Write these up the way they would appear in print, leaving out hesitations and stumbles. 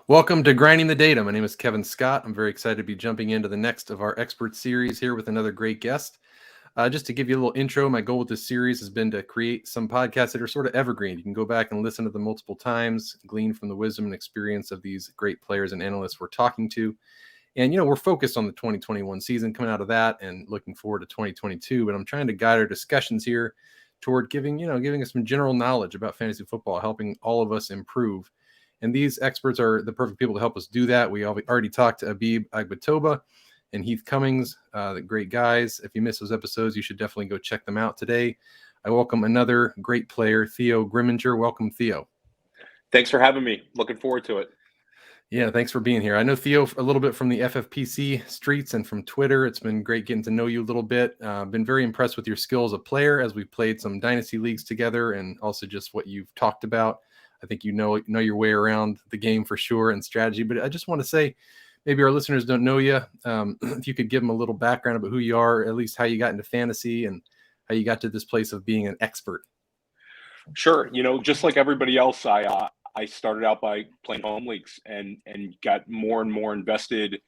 Welcome to Grinding the Data. My name is Kevin Scott. I'm very excited to be jumping into the next of our expert series here with another great guest. Just to give you a little intro, my goal with this series has been to create some podcasts that are sort of evergreen. You can go back and listen to them multiple times, glean from the wisdom and experience of these great players and analysts we're talking to. And, we're focused on the 2021 season coming out of that and looking forward to 2022. But I'm trying to guide our discussions here toward giving us some general knowledge about fantasy football, helping all of us improve. And these experts are the perfect people to help us do that. We already talked to Abib Agbatoba and Heath Cummings, the great guys. If you missed those episodes, you should definitely go check them out today. I welcome another great player, Theo Gremminger. Welcome, Theo. Thanks for having me. Looking forward to it. Yeah, thanks for being here. I know Theo a little bit from the FFPC streets and from Twitter. It's been great getting to know you a little bit. Been very impressed with your skill as a player as we've played some dynasty leagues together, and also just what you've talked about. I think you know your way around the game for sure and strategy. But I just want to say, maybe our listeners don't know you. If you could give them a little background about who you are, at least how you got into fantasy and how you got to this place of being an expert. Sure. Just like everybody else, I started out by playing home leagues and got more and more invested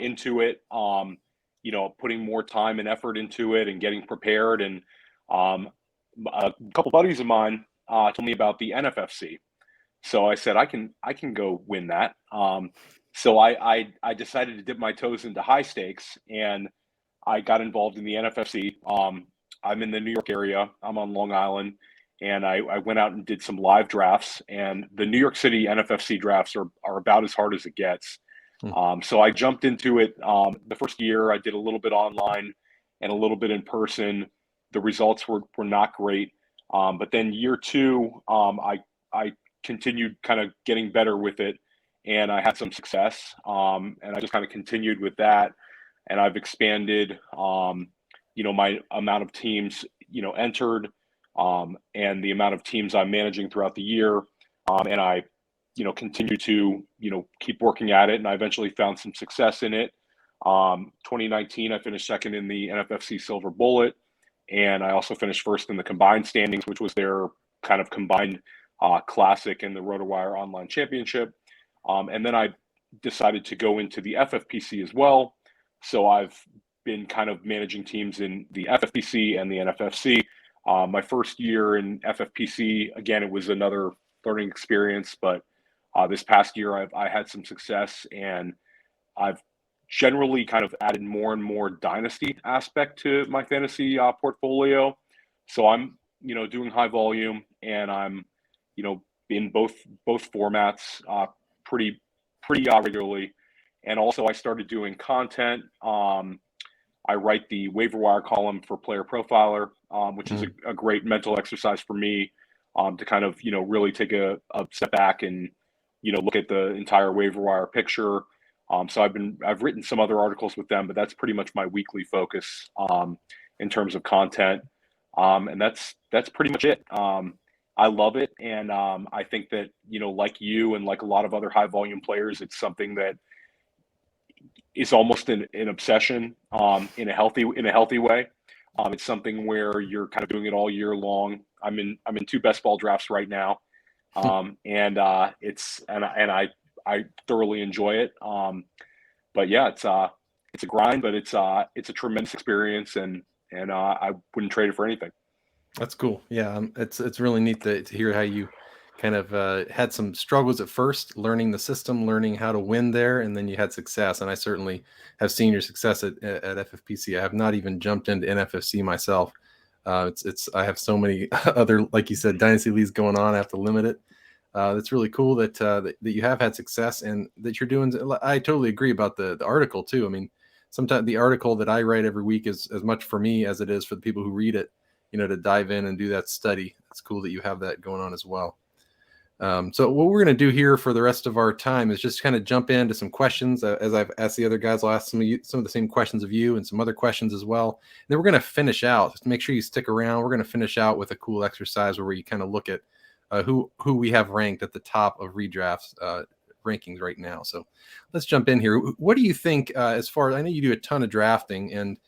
into it. Putting more time and effort into it and getting prepared. And a couple buddies of mine told me about the NFFC. So I said I can go win that. So I decided to dip my toes into high stakes, and I got involved in the NFFC. I'm in the New York area. I'm on Long Island. And I went out and did some live drafts, and the New York City NFFC drafts are about as hard as it gets. So I jumped into it. The first year I did a little bit online and a little bit in person. The results were not great. But then year two, I continued kind of getting better with it, and I had some success. And I just kind of continued with that, and I've expanded, my amount of teams, entered, and the amount of teams I'm managing throughout the year. And I, continue to, keep working at it. And I eventually found some success in it. 2019, I finished second in the NFFC Silver Bullet. And I also finished first in the combined standings, which was their kind of combined classic in the RotoWire Online Championship. And then I decided to go into the FFPC as well. So I've been kind of managing teams in the FFPC and the NFFC. My first year in FFPC, again, it was another learning experience, but this past year I had some success, and I've generally kind of added more and more dynasty aspect to my fantasy portfolio. So I'm, doing high volume, and I'm, in both formats pretty regularly. And also I started doing content. I write the waiver wire column for Player Profiler, which is a great mental exercise for me to kind of, really take a step back and, look at the entire waiver wire picture. So I've written some other articles with them, but that's pretty much my weekly focus in terms of content. And that's pretty much it. I love it. And I think that, like you and like a lot of other high volume players, it's something that is almost an obsession in a healthy way. It's something where you're kind of doing it all year long. I'm in two best ball drafts right now, and I thoroughly enjoy it. But yeah, it's a grind, but it's a tremendous experience, and I wouldn't trade it for anything. That's cool. Yeah, it's really neat to hear how you kind of had some struggles at first, learning the system, learning how to win there, and then you had success. And I certainly have seen your success at FFPC. I have not even jumped into NFFC myself. I have so many other, like you said, dynasty leagues going on. I have to limit it. It's really cool that you have had success and that you're doing. I totally agree about the article too. I mean, sometimes the article that I write every week is as much for me as it is for the people who read it. To dive in and do that study. It's cool that you have that going on as well. So what we're going to do here for the rest of our time is just kind of jump into some questions. As I've asked the other guys, I'll ask some of the same questions of you and some other questions as well. And then we're going to finish out. Just make sure you stick around. We're going to finish out with a cool exercise where we kind of look at who we have ranked at the top of redrafts rankings right now. So let's jump in here. What do you think as far as, I know you do a ton of drafting and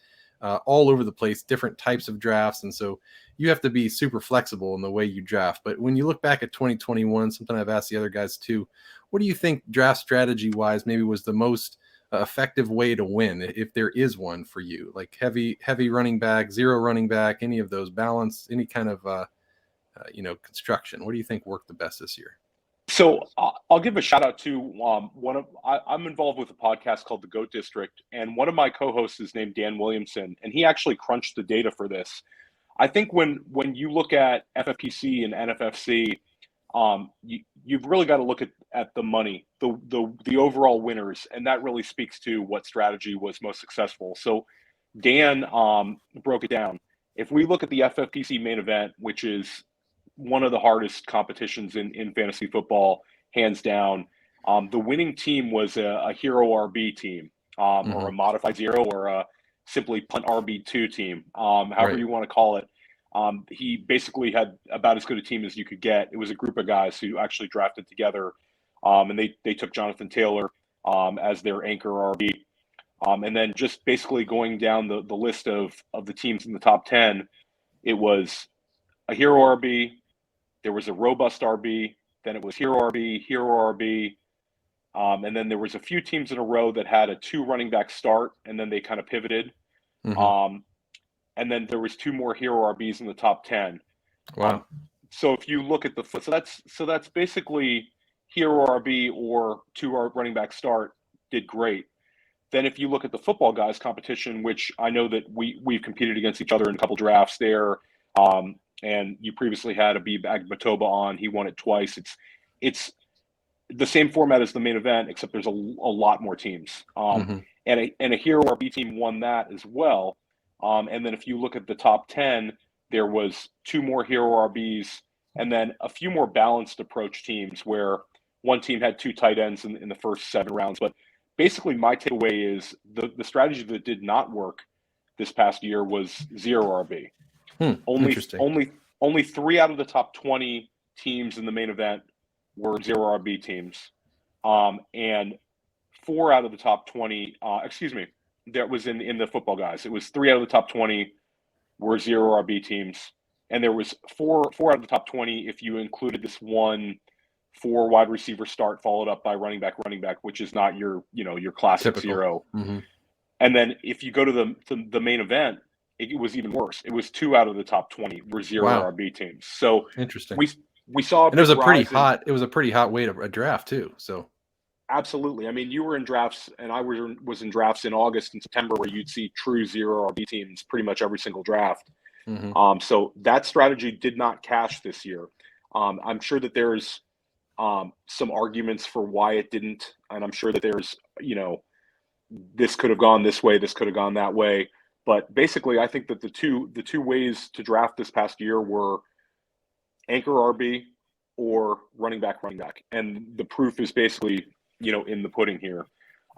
all over the place, different types of drafts. And so you have to be super flexible in the way you draft. But when you look back at 2021, something I've asked the other guys too, what do you think draft strategy wise maybe was the most effective way to win, if there is one for you? Like heavy running back, zero running back, any of those, balance, any kind of construction. What do you think worked the best this year? So I'll give a shout out to I'm involved with a podcast called The Goat District, and one of my co-hosts is named Dan Williamson, and he actually crunched the data for this. I think when you look at FFPC and NFFC, you've really got to look at the money, the overall winners, and that really speaks to what strategy was most successful. So Dan broke it down. If we look at the FFPC main event, which is one of the hardest competitions in fantasy football, hands down, the winning team was a hero RB team, or a modified zero, or a simply punt RB2 team, however you want to call it. He basically had about as good a team as you could get. It was a group of guys who actually drafted together, and they took Jonathan Taylor as their anchor RB. And then just basically going down the list of the teams in the top 10, it was a hero RB, there was a robust RB, then it was hero RB, and then there was a few teams in a row that had a 2 running back start, and then they kind of pivoted. And then there was 2 more hero RBs in the top 10. Wow. So if you look at so that's basically hero RB or 2 running back start did great. Then if you look at the football guys competition, which I know that we've competed against each other in a couple drafts there, and you previously had Abib Agbatoba on, he won it twice. It's the same format as the main event, except there's a lot more teams. And a hero RB team won that as well. And then if you look at the top 10, there was 2 more hero RBs, and then a few more balanced approach teams where one team had 2 tight ends in the first 7 rounds. But basically my takeaway is the strategy that did not work this past year was zero RB. Only 3 out of the top 20 teams in the main event were zero RB teams, and 4 out of the top 20. That was in the football guys. It was 3 out of the top 20 were zero RB teams, and there was four out of the top 20 if you included this one 4 wide receiver start followed up by running back, which is not your classic Typical. zero. And then if you go to the main event, it was even worse. It was 2 out of the top 20 were zero RB teams. So interesting. We saw, and it was a pretty hot way to draft too. So absolutely. I mean, you were in drafts, and I was in drafts in August and September where you'd see true zero RB teams pretty much every single draft. So that strategy did not cash this year. I'm sure that there's some arguments for why it didn't, and I'm sure that there's this could have gone this way, this could have gone that way. But basically, I think that the two ways to draft this past year were anchor RB or running back, and the proof is basically in the pudding here.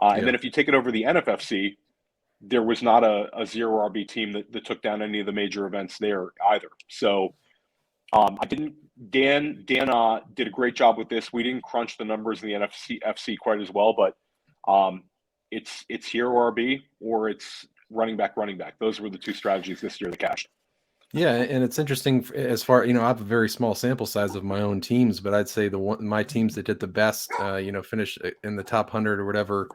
And then if you take it over the NFFC, there was not a zero RB team that took down any of the major events there either. So Dan did a great job with this. We didn't crunch the numbers in the NFC quite as well, but it's hero RB or it's running back. Those were the 2 strategies this year that cashed. Yeah, and it's interesting as far, I have a very small sample size of my own teams, but I'd say my teams that did the best, finished in the top 100 or whatever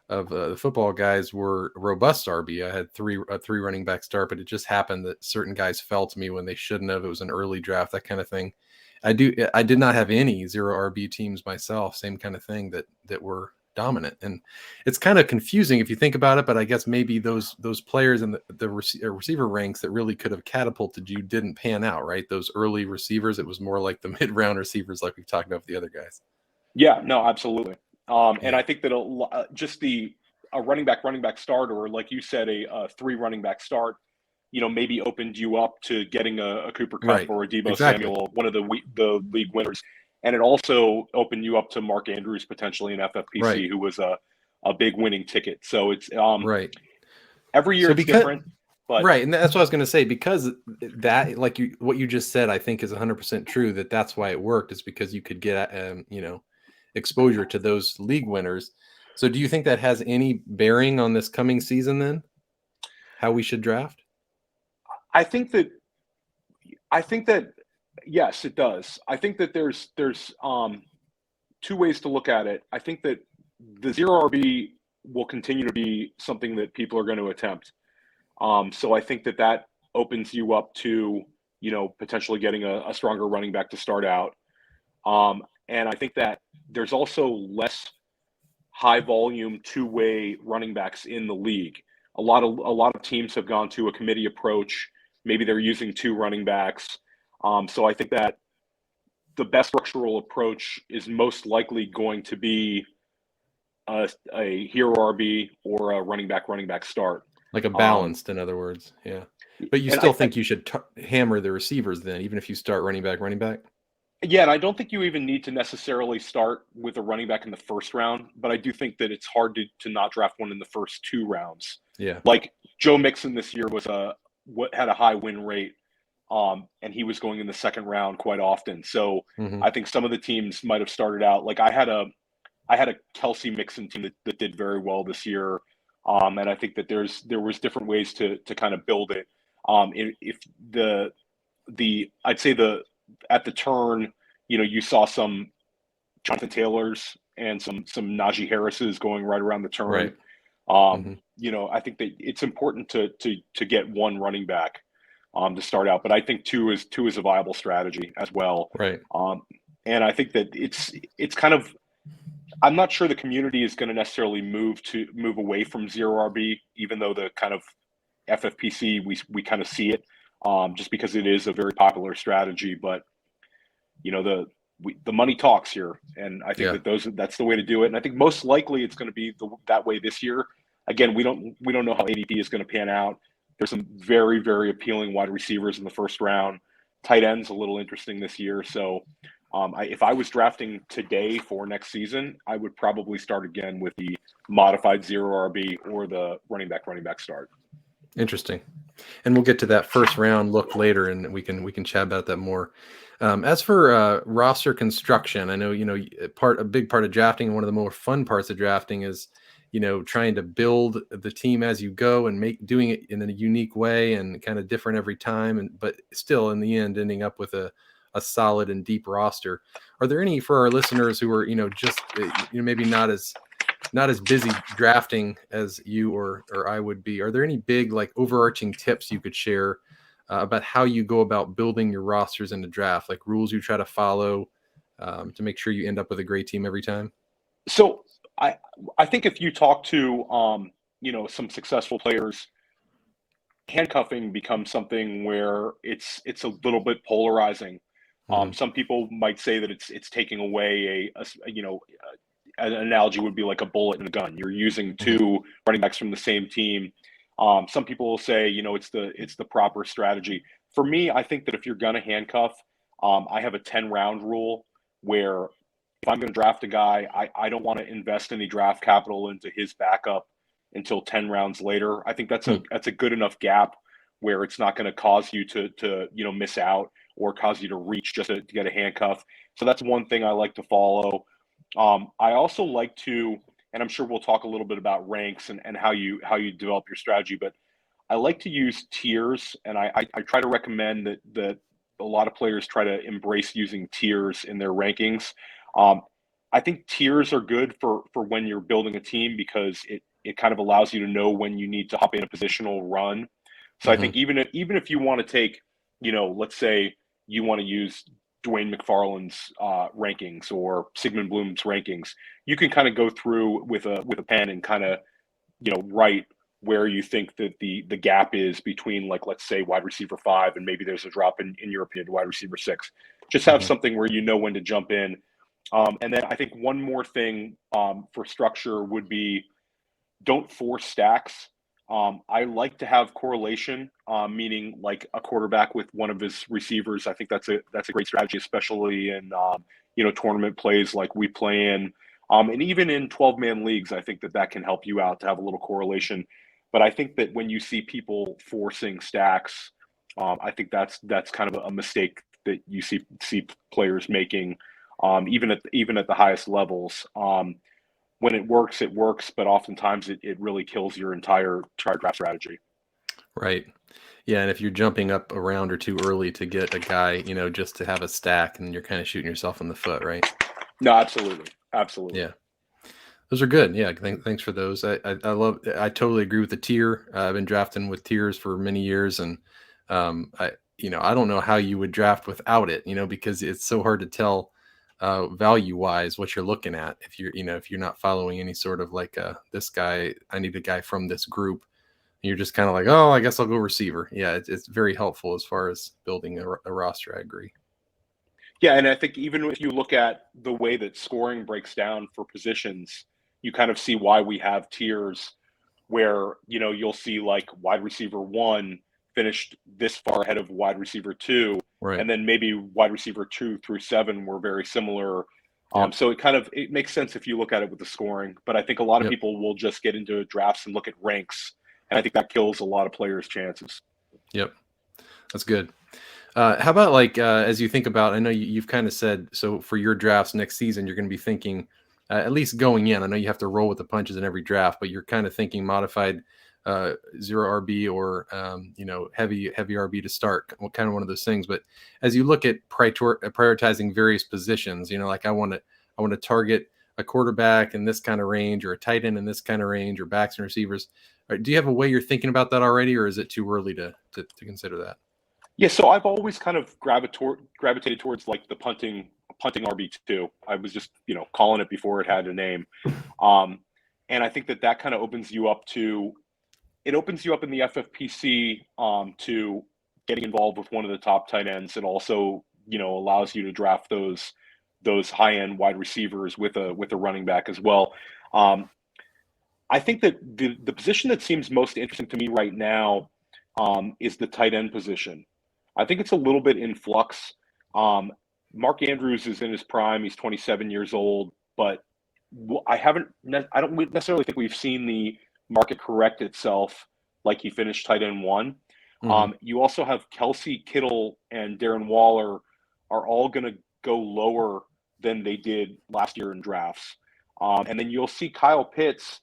of the football guys were robust RB. I had three running back start, but it just happened that certain guys fell to me when they shouldn't have. It was an early draft, that kind of thing. I did not have any zero RB teams myself, same kind of thing that were dominant. And it's kind of confusing if you think about it, but I guess maybe those players in the receiver ranks that really could have catapulted you didn't pan out, right? Those early receivers, it was more like the mid-round receivers like we've talked about with the other guys. Yeah, no, absolutely. And I think that just a running back start, or like you said, a 3 running back start, maybe opened you up to getting a Cooper Kupp or a Deebo Samuel, one of the league winners. And it also opened you up to Mark Andrews potentially in FFPC, who was a big winning ticket. So it's every year it's different. But and that's what I was going to say, because that, what you just said, I think is 100% true. That's why it worked, is because you could get exposure to those league winners. So do you think that has any bearing on this coming season then? How we should draft? I think that I think that yes, it does. I think that there's two ways to look at it. I think that the zero RB will continue to be something that people are going to attempt. So I think that that opens you up to, potentially getting a stronger running back to start out. And I think that there's also less high volume two-way running backs in the league. A lot of teams have gone to a committee approach. Maybe they're using two running backs. So I think that the best structural approach is most likely going to be a hero RB or a running back start. Like a Um, balanced, in other words. Yeah. But you and still think you should hammer the receivers then, even if you start running back? yeah, and I don't think you even need to necessarily start with a running back in the first round, but I do think that it's hard to not draft one in the first two rounds. Yeah. Like Joe Mixon this year had a high win rate, and he was going in the second round quite often. So Hmm. I think some of the teams might have started out like I had a Kelsey Mixon team that did very well this year, and I think that there was different ways to kind of build it. If the I'd say the at the turn, you saw some Jonathan Taylors and some Najee Harrises going right around the turn. Right. Hmm. I think that it's important to get one running back to start out, but I think two is a viable strategy as well. Right. And I think that it's kind of I'm not sure the community is going to necessarily move away from zero RB, even though the kind of FFPC we kind of see it, just because it is a very popular strategy. But the money talks here, and I think Yeah. that that's the way to do it. And I think most likely it's going to be that way this year. Again, we don't know how ADP is going to pan out. There's some very very appealing wide receivers in the first round. Tight ends a little interesting this year. So if I was drafting today for next season, I would probably start again with the modified zero RB or the running back start. Interesting. And we'll get to that first round look later, and we can chat about that more. As for roster construction, I know a big part of drafting, and one of the more fun parts of drafting is trying to build the team as you go and doing it in a unique way and kind of different every time, but still in the end ending up with a solid and deep roster. Are there any for our listeners who are just maybe not as busy drafting as you or I would be? Are there any big like overarching tips you could share about how you go about building your rosters in the draft, like rules you try to follow to make sure you end up with a great team every time? So I I think if you talk to some successful players, handcuffing becomes something where it's a little bit polarizing. Hmm. Some people might say that it's taking away an analogy would be like a bullet in a gun. You're using Hmm. two running backs from the same team. Some people will say, it's the proper strategy. For me, I think that if you're gonna handcuff, I have a 10 round rule where if I'm going to draft a guy, I don't want to invest any draft capital into his backup until 10 rounds later. I think that's a good enough gap where it's not going to cause you to miss out or cause you to reach just to get a handcuff. So that's one thing I like to follow. I also like to, and I'm sure we'll talk a little bit about ranks and how you develop your strategy, but I like to use tiers, and I try to recommend that a lot of players try to embrace using tiers in their rankings. Um, I think tiers are good for when you're building a team because it kind of allows you to know when you need to hop in a positional run. So I Hmm. think even if you want to take, let's say you want to use Dwayne McFarland's rankings or Sigmund Bloom's rankings, you can kind of go through with a pen and kind of write where you think that the gap is between, like, let's say wide receiver 5 and maybe there's a drop in your opinion to wide receiver 6. Just have Hmm. something where you know when to jump in. And then I think one more thing for structure would be don't force stacks. I like to have correlation, meaning like a quarterback with one of his receivers. I think that's a great strategy, especially in tournament plays like we play in, and even in 12-man leagues. I think that can help you out to have a little correlation. But I think that when you see people forcing stacks, I think that's kind of a mistake that you see players making, even at the highest levels. When it works, but oftentimes it really kills your entire draft strategy. Right. Yeah, and if you're jumping up a round or two early to get a guy, just to have a stack, and you're kind of shooting yourself in the foot, right? No, absolutely, absolutely. Yeah. Those are good. Yeah, thanks for those. I totally agree with the tier. I've been drafting with tiers for many years, and I don't know how you would draft without it. Because it's so hard to tell value wise what you're looking at if you're not following any sort of like this guy. I need a guy from this group. You're just kind of like, oh, I guess I'll go receiver. Yeah, it's very helpful as far as building a roster. I agree. Yeah, and I think even if you look at the way that scoring breaks down for positions, you kind of see why we have tiers where, you'll see like wide receiver 1 finished this far ahead of wide receiver 2, Right. and then maybe wide receiver 2 through 7 were very similar. Yep. So it makes sense if you look at it with the scoring, but I think a lot of Yep. people will just get into drafts and look at ranks, and I think that kills a lot of players' chances. Yep. That's good. How about like as you think about? I know you've kind of said so for your drafts next season, you're going to be thinking at least going in. I know you have to roll with the punches in every draft, but you're kind of thinking modified zero RB or heavy RB to start. Kind of one of those things. But as you look at prioritizing various positions, like I want to target a quarterback in this kind of range, or a tight end in this kind of range, or backs and receivers. Do you have a way you're thinking about that already, or is it too early to consider that? Yeah, so I've always kind of gravitated towards like the punting RB2. I was just calling it before it had a name, um, and I think that kind of opens you up to it opens you up in the FFPC to getting involved with one of the top tight ends. It also allows you to draft those high end wide receivers with a running back as well. Um, I think that the position that seems most interesting to me right now is the tight end position. I think it's a little bit in flux. Um, Mark Andrews is in his prime. He's 27 years old, but I don't necessarily think we've seen the market correct itself like he finished tight end 1. Hmm. You also have Kelsey, Kittle, and Darren Waller are all going to go lower than they did last year in drafts. And then you'll see Kyle Pitts.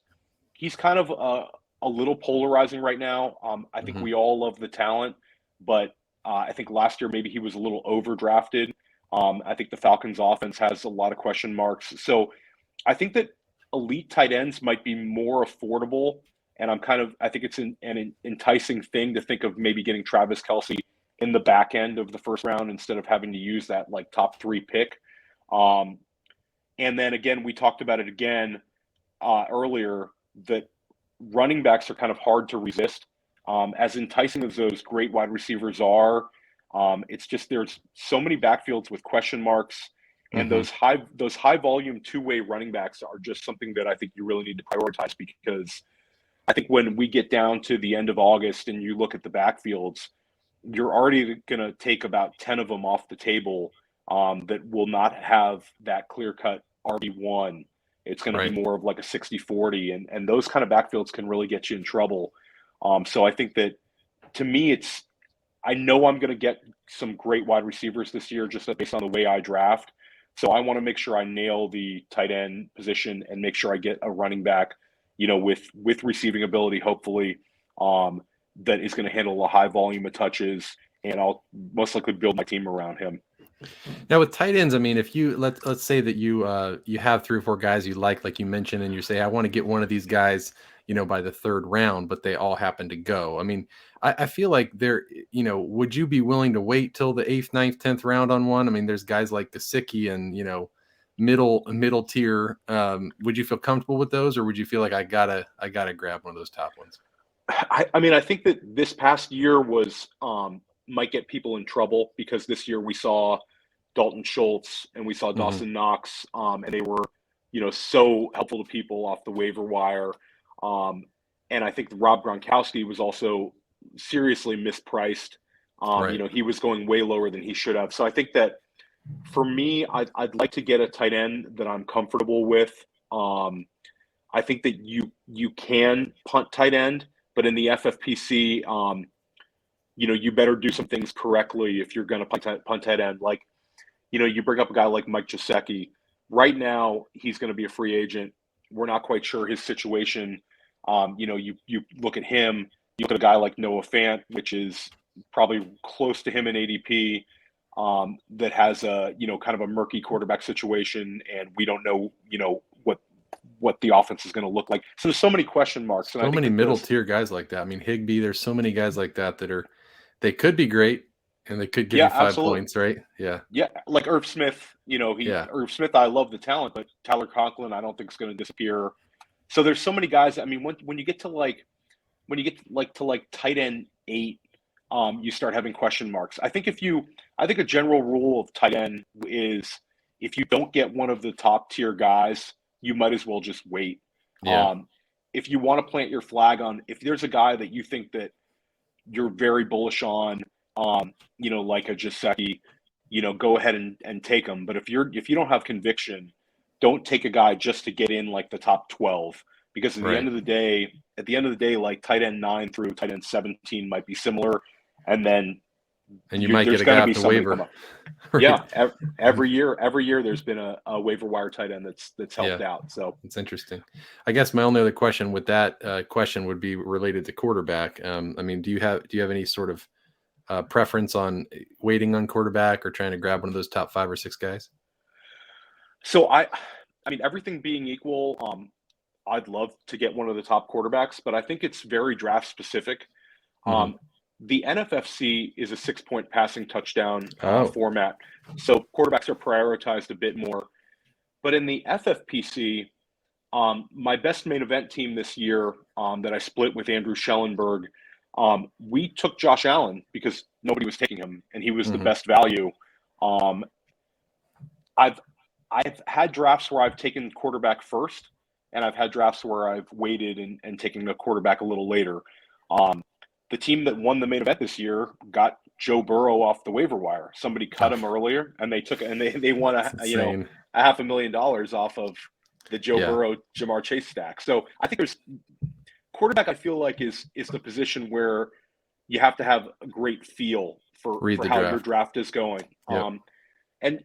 He's kind of a little polarizing right now. I think Hmm. we all love the talent, but I think last year maybe he was a little overdrafted. I think the Falcons' offense has a lot of question marks. So I think that elite tight ends might be more affordable, and I think it's an enticing thing to think of maybe getting Travis Kelsey in the back end of the first round instead of having to use that like top 3 pick. Um, and then again, we talked about it again earlier that running backs are kind of hard to resist. As enticing as those great wide receivers are, it's just there's so many backfields with question marks, and Hmm. those high volume two-way running backs are just something that I think you really need to prioritize, because I think when we get down to the end of August and you look at the backfields, you're already going to take about 10 of them off the table that will not have that clear cut RB1. It's going to be Right. more of like a 60-40, and those kind of backfields can really get you in trouble. So I think that to me, I know I'm going to get some great wide receivers this year just based on the way I draft. So I want to make sure I nail the tight end position and make sure I get a running back, with receiving ability, hopefully, that is going to handle a high volume of touches, and I'll most likely build my team around him. Now with tight ends, I mean, if let's say that you have 3 or 4 guys you like you mentioned, and you say I want to get one of these guys, by the third round, but they all happen to go. I mean, I feel like would you be willing to wait till the 8th, 9th, 10th round on one? I mean, there's guys like Gesicki and middle tier. Would you feel comfortable with those, or would you feel like I gotta grab one of those top ones? I mean, I think that this past year was might get people in trouble, because this year we saw Dalton Schultz and we saw Hmm. Dawson Knox, and they were, so helpful to people off the waiver wire. Um, and I think Rob Gronkowski was also seriously mispriced. Right. He was going way lower than he should have. So I think that for me, I'd like to get a tight end that I'm comfortable with. Um, I think that you can punt tight end, but in the FFPC, you better do some things correctly if you're going to punt tight end. Like, you bring up a guy like Mike Gesicki. Right now, he's going to be a free agent. We're not quite sure his situation. You look at him. You look at a guy like Noah Fant, which is probably close to him in ADP, that has a, kind of a murky quarterback situation, and we don't know, what the offense is going to look like. So there's so many question marks, and I So think many that middle this, tier guys like that. I mean, Higby, there's so many guys like that they could be great and they could give you yeah, 5 points, absolutely. right? Yeah. Yeah, like Irv Smith, Yeah. Irv Smith, I love the talent, but Tyler Conklin, I don't think is going to disappear. So there's so many guys. I mean, when you get to like tight end 8, you start having question marks. I think a general rule of tight end is if you don't get one of the top tier guys, you might as well just wait. Yeah. Um, if you want to plant your flag on, if there's a guy that you think that you're very bullish on, like a Jaceki, go ahead and take him. But if you don't have conviction, don't take a guy just to get in like the top 12, because Right. at the end of the day, like tight end 9 through tight end 17 might be similar, and then And you might get there's a going guy to off be the somebody come waiver. up. Right. Yeah, every year there's been a waiver wire tight end that's Yeah. helped out. So It's interesting. I guess my only other question with that question would be related to quarterback. I mean, do you have any sort of preference on waiting on quarterback or trying to grab one of those top 5 or 6 guys? so I mean, everything being equal, I'd love to get one of the top quarterbacks, but I think it's very draft specific. Hmm. Um, the NFFC is a 6 point passing touchdown Oh. format, so quarterbacks are prioritized a bit more. But in the FFPC, my best main event team this year, that I split with Andrew Schellenberg, we took Josh Allen because nobody was taking him, and he was the Hmm. best value. Um, I've I've had drafts where I've taken quarterback first, and I've had drafts where I've waited and taken the quarterback a little later. Um, the team that won the main event this year got Joe Burrow off the waiver wire. Somebody cut Oh, him earlier, and they won that's insane. a $500,000 off of the Joe Yeah. Burrow Jamar Chase stack. So I think there's quarterback. I feel like is the position where you have to have a great feel Read for the how your draft. draft is going. Yep. And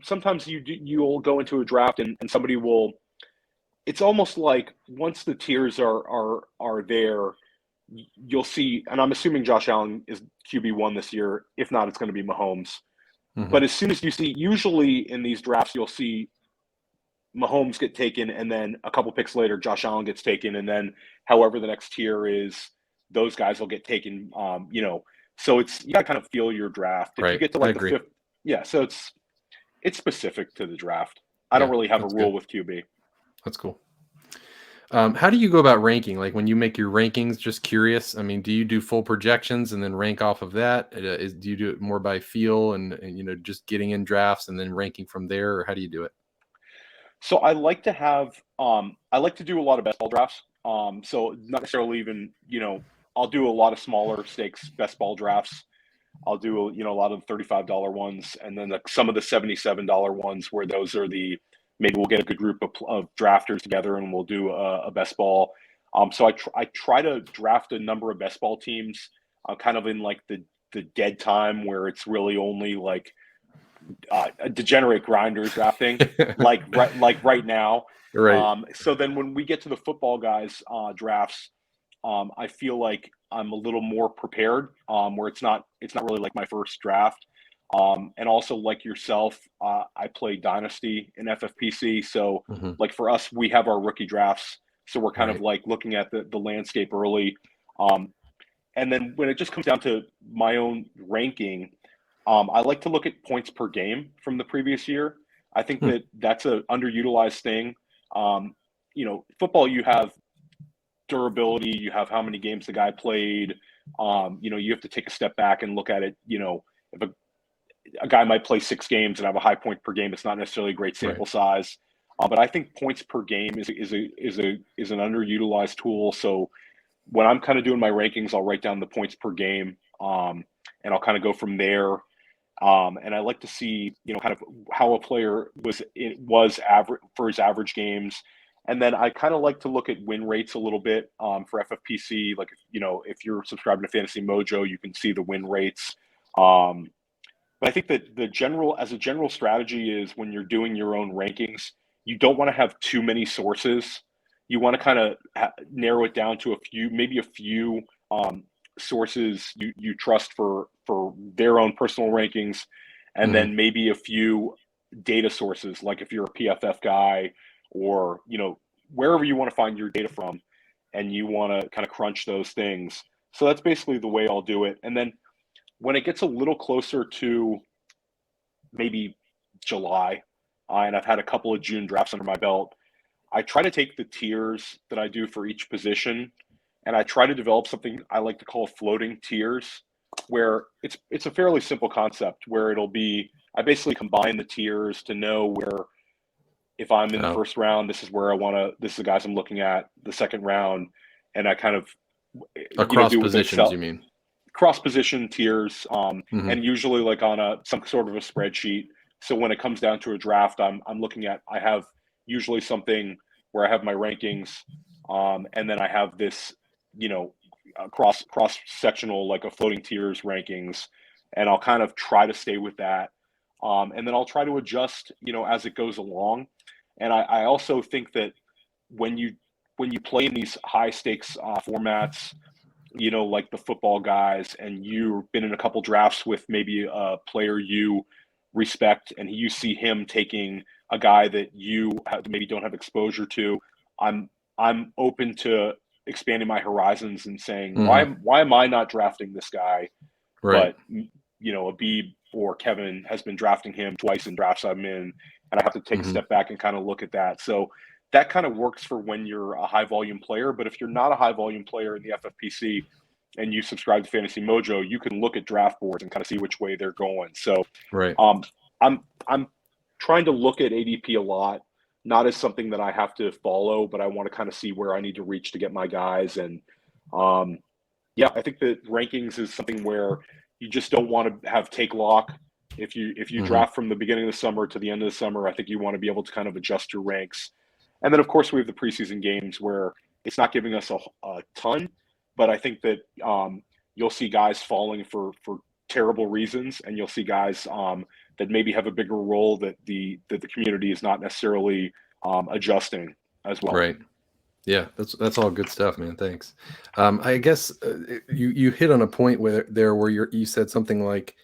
sometimes you'll go into a draft, and somebody will. It's almost like once the tiers are there, you'll see. And I'm assuming Josh Allen is QB1 this year. If not, it's going to be Mahomes. Hmm. But as soon as you see, usually in these drafts, you'll see Mahomes get taken, and then a couple picks later, Josh Allen gets taken, and then however the next tier is, those guys will get taken. So you got to kind of feel your draft. If you Right. get to I like the agree. fifth, yeah. So it's specific to the draft. I don't Yeah. really have a That's rule good. with QB. That's cool. How do you go about ranking? Like when you make your rankings, just curious. I mean, do you do full projections and then rank off of that? Do you do it more by feel and just getting in drafts and then ranking from there, or how do you do it? So I like to do a lot of best ball drafts. So not necessarily even I'll do a lot of smaller stakes best ball drafts. I'll do a lot of the $35 ones, and then some of the $77 ones where those are maybe we'll get a good group of drafters together and we'll do a best ball. So I try to draft a number of best ball teams, kind of in like the dead time where it's really only like degenerate grinders drafting, like right now. Right. So then when we get to the football guys drafts, I feel like I'm a little more prepared, where it's not really like my first draft. And also like yourself, I play Dynasty in FFPC. So Hmm. like for us, we have our rookie drafts. So we're kind of Right. like looking at the landscape early. Um, and then when it just comes down to my own ranking, I like to look at points per game from the previous year. I think Hmm. that that's a underutilized thing. Um, football, you have durability, you have how many games the guy played. You have to take a step back and look at it. If a guy might play 6 games and have a high point per game, it's not necessarily a great Right. sample size. But I think points per game is an underutilized tool. So when I'm kind of doing my rankings, I'll write down the points per game, and I'll kind of go from there. And I like to see, kind of how a player was average for his average games. And then I kind of like to look at win rates a little bit, for FFPC. Like, if you're subscribing to Fantasy Mojo, you can see the win rates. Um, but I think that as a general strategy is when you're doing your own rankings, you don't want to have too many sources. You want to kind of narrow it down to maybe a few sources you trust for their own personal rankings, and Mm-hmm. then maybe a few data sources, like if you're a PFF guy, or wherever you want to find your data from, and you want to kind of crunch those things. So that's basically the way I'll do it. And then when it gets a little closer to maybe July, and I've had a couple of June drafts under my belt, I try to take the tiers that I do for each position, and I try to develop something I like to call floating tiers, where it's a fairly simple concept where it'll be, I basically combine the tiers to know where, if I'm in the Oh, first round, this is where I want to, this is the guys I'm looking at the second round, and I kind of across do with positions, Excel you mean? cross position tiers, Mm-hmm. and usually like on a some sort of a spreadsheet. So when it comes down to a draft, I'm looking at, I have usually something where I have my rankings, and then I have this, cross sectional, like a floating tiers rankings, and I'll kind of try to stay with that, and then I'll try to adjust, as it goes along. And I also think that when you play in these high stakes formats, like the football guys, and you've been in a couple drafts with maybe a player you respect, and you see him taking a guy that you maybe don't have exposure to, I'm I'm open to expanding my horizons and saying, Mm-hmm. why am I not drafting this guy? Right. But Abib or Kevin has been drafting him twice in drafts I'm in, and I have to take a Mm-hmm. step back and kind of look at that. So that kind of works for when you're a high volume player. But if you're not a high volume player in the FFPC and you subscribe to Fantasy Mojo, you can look at draft boards and kind of see which way they're going. So Right. um, I'm trying to look at ADP a lot, not as something that I have to follow, but I want to kind of see where I need to reach to get my guys. And um, yeah, I think that rankings is something where you just don't want to have take lock. If you Mm-hmm. draft from the beginning of the summer to the end of the summer, I think you want to be able to kind of adjust your ranks. And then of course we have the preseason games where it's not giving us a ton, but I think that you'll see guys falling for terrible reasons, and you'll see guys that maybe have a bigger role that the community is not necessarily adjusting as well. Right. Yeah, that's all good stuff, man. Thanks. I guess you hit on a point where you said something like,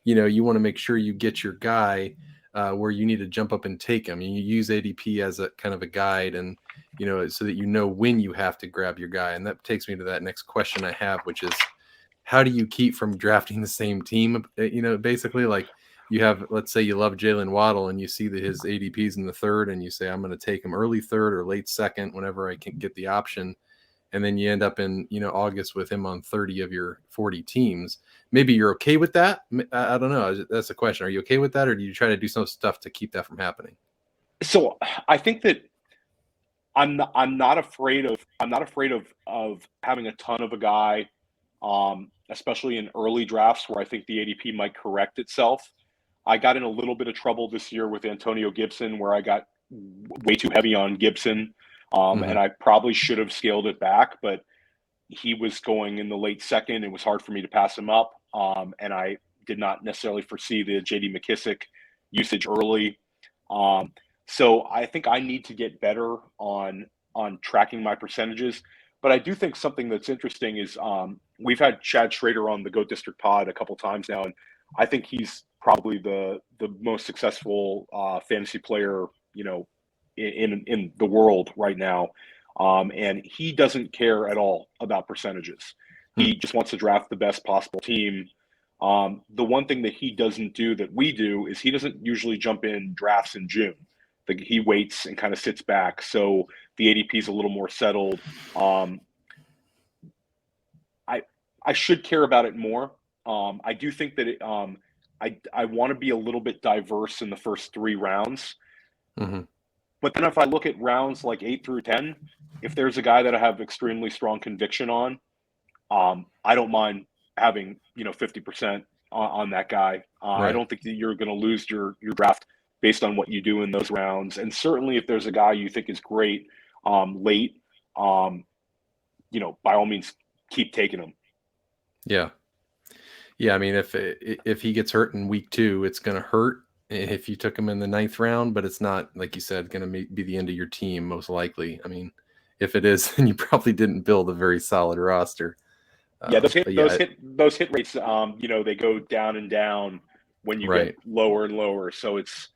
you want to make sure you get your guy where you need to jump up and take him. And you use ADP as a kind of a guide, and so that you know when you have to grab your guy. And that takes me to that next question I have, which is, how do you keep from drafting the same team? Basically, like, you have, let's say you love Jalen Waddle and you see that his ADP's in the third, and you say, I'm going to take him early third or late second whenever I can get the option. And then you end up in, August with him on 30 of your 40 teams. Maybe you're okay with that. I don't know. That's the question. Are you okay with that? Or do you try to do some stuff to keep that from happening? So I think that I'm not afraid of having a ton of a guy, especially in early drafts where I think the ADP might correct itself. I got in a little bit of trouble this year with Antonio Gibson, where I got way too heavy on Gibson, and Mm-hmm. I probably should have scaled it back, but he was going in the late second. It was hard for me to pass him up, and I did not necessarily foresee the J.D. McKissick usage early. Um, so I think I need to get better on tracking my percentages. But I do think something that's interesting is, we've had Chad Schrader on the Goat District Pod a couple times now, and I think he's probably the most successful fantasy player, in the world right now. And he doesn't care at all about percentages. Hmm. He just wants to draft the best possible team. The one thing that he doesn't do that we do is he doesn't usually jump in drafts in June. Like, he waits and kind of sits back, so the ADP is a little more settled. Um, I I should care about it more. I do think that I want to be a little bit diverse in the first three rounds. Mm-hmm. But then if I look at rounds like 8 through 10, if there's a guy that I have extremely strong conviction on, I don't mind having 50% on that guy. I Right. don't think that you're going to lose your draft based on what you do in those rounds. And certainly, if there's a guy you think is great late, um, by all means, keep taking him. Yeah. Yeah. I mean, if he gets hurt in week 2, it's going to hurt if you took him in the ninth round, but it's not, like you said, going to be the end of your team, most likely. I mean, if it is, then you probably didn't build a very solid roster. Yeah, But yeah, those hit rates, they go down and down when you get right. lower and lower. So it's,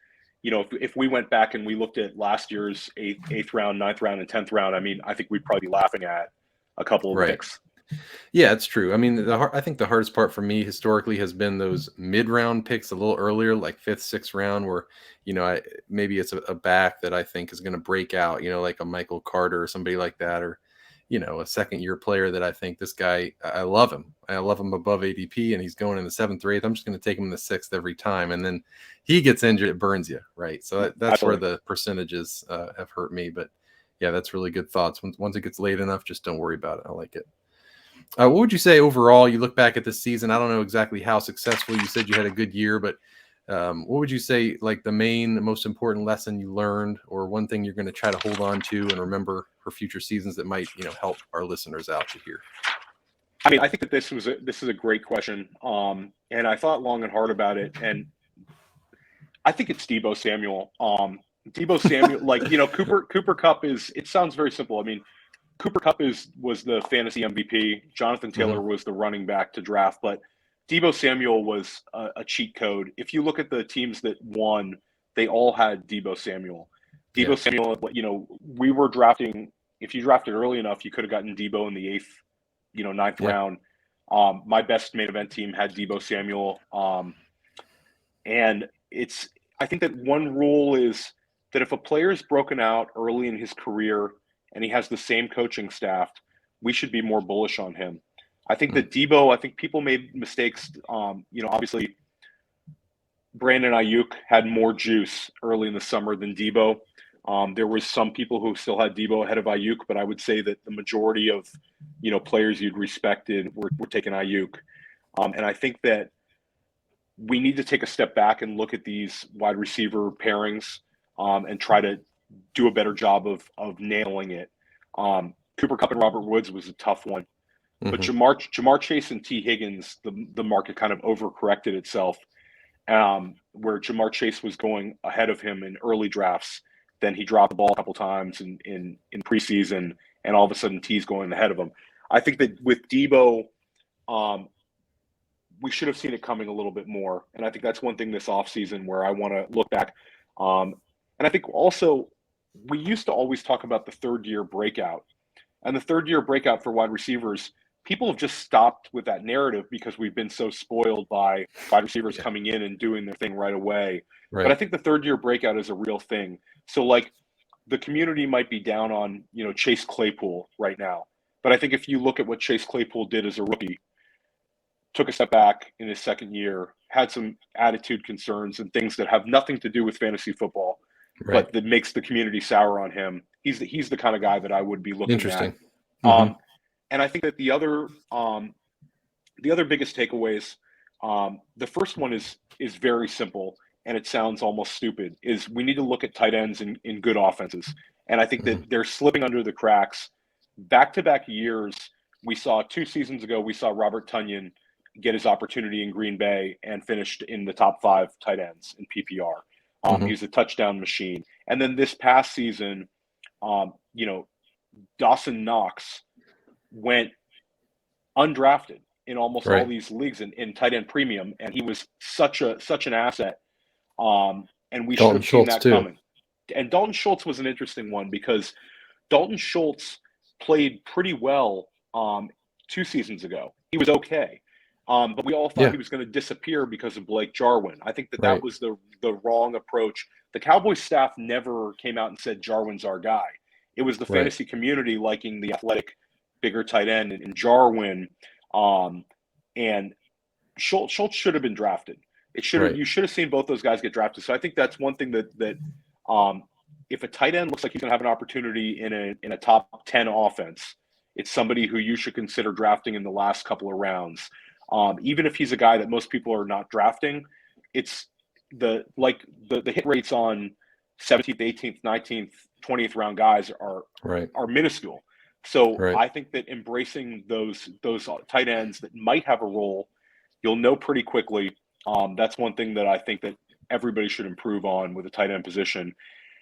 if we went back and we looked at last year's eighth round, ninth round, and 10th round, I mean, I think we'd probably be laughing at a couple of the Right. picks. Yeah, it's true. I mean, I think the hardest part for me historically has been those mid-round picks a little earlier, like fifth, sixth round, where maybe it's a back that I think is going to break out. Like a Michael Carter or somebody like that, or a second-year player that I think this guy, I love him. I love him above ADP, and he's going in the seventh or eighth. I'm just going to take him in the sixth every time, and then he gets injured, it burns you, right? So that's where Absolutely. the percentages have hurt me. But yeah, that's really good thoughts. Once it gets late enough, just don't worry about it. I like it. What would you say overall? You look back at this season. I don't know exactly how successful. You said you had a good year, but what would you say, like the most important lesson you learned, or one thing you're going to try to hold on to and remember for future seasons that might, help our listeners out to hear? I mean, I think that this is a great question, and I thought long and hard about it, and I think it's Debo Samuel. Debo Samuel, like Cooper Cup is. It sounds very simple. I mean, Cooper Cup was the fantasy MVP. Jonathan Hmm. Taylor was the running back to draft, but Debo Samuel was a cheat code. If you look at the teams that won, they all had Debo Samuel. Yeah. Debo Samuel, we were drafting. If you drafted early enough, you could have gotten Debo in the eighth, ninth Yeah. round. My best main event team had Debo Samuel, and I think that one rule is that if a player is broken out early in his career and he has the same coaching staff, we should be more bullish on him. I think that Debo, I think people made mistakes. Obviously, Brandon Ayuk had more juice early in the summer than Debo. There was some people who still had Debo ahead of Ayuk, but I would say that the majority of players you'd respected were taking Ayuk. And I think that we need to take a step back and look at these wide receiver pairings and try to do a better job of nailing it. Cooper Kupp and Robert Woods was a tough one, but Hmm. Jamar Chase and T Higgins, the market kind of overcorrected itself, where Jamar Chase was going ahead of him in early drafts. Then he dropped the ball a couple times in preseason, and all of a sudden T's going ahead of him. I think that with Debo, we should have seen it coming a little bit more. And I think that's one thing this offseason where I want to look back. And I think also we used to always talk about the third year breakout. And the third year breakout for wide receivers, people have just stopped with that narrative because we've been so spoiled by wide receivers Yeah. coming in and doing their thing right away. But I Right. think the third year breakout is a real thing. So like the community might be down on, Chase Claypool right now. But I think if you look at what Chase Claypool did as a rookie, took a step back in his second year, had some attitude concerns and things that have nothing to do with fantasy football, Right. but that makes the community sour on him. He's the kind of guy that I would be looking at. Interesting. Hmm. Um, and I think that the other biggest takeaways, the first one is very simple and it sounds almost stupid. Is we need to look at tight ends in good offenses, and I think Hmm. that they're slipping under the cracks. Back-to-back years, we saw 2 seasons ago. We saw Robert Tunyon get his opportunity in Green Bay and finished in the top 5 tight ends in PPR. Hmm. He's a touchdown machine. And then this past season, um, you know, Dawson Knox went undrafted in almost all Right. these leagues in tight end premium, and he was such an asset. And we should Dalton have seen Schultz that too. coming. And Dalton Schultz was an interesting one because Dalton Schultz played pretty well 2 seasons ago. He was okay. But we all thought Yeah. he was going to disappear because of Blake Jarwin. I think that Right. was the wrong approach. The Cowboys staff never came out and said Jarwin's our guy. It was the Right. fantasy community liking the athletic, bigger tight end and Jarwin. And Schultz should have been drafted. Right. You should have seen both those guys get drafted. So I think that's one thing that if a tight end looks like he's going to have an opportunity in a top 10 offense, it's somebody who you should consider drafting in the last couple of rounds. Even if he's a guy that most people are not drafting, it's the hit rates on 17th, 18th, 19th, 20th round guys Right. are minuscule. So Right. I think that embracing those tight ends that might have a role, you'll know pretty quickly. That's one thing that I think that everybody should improve on with the tight end position.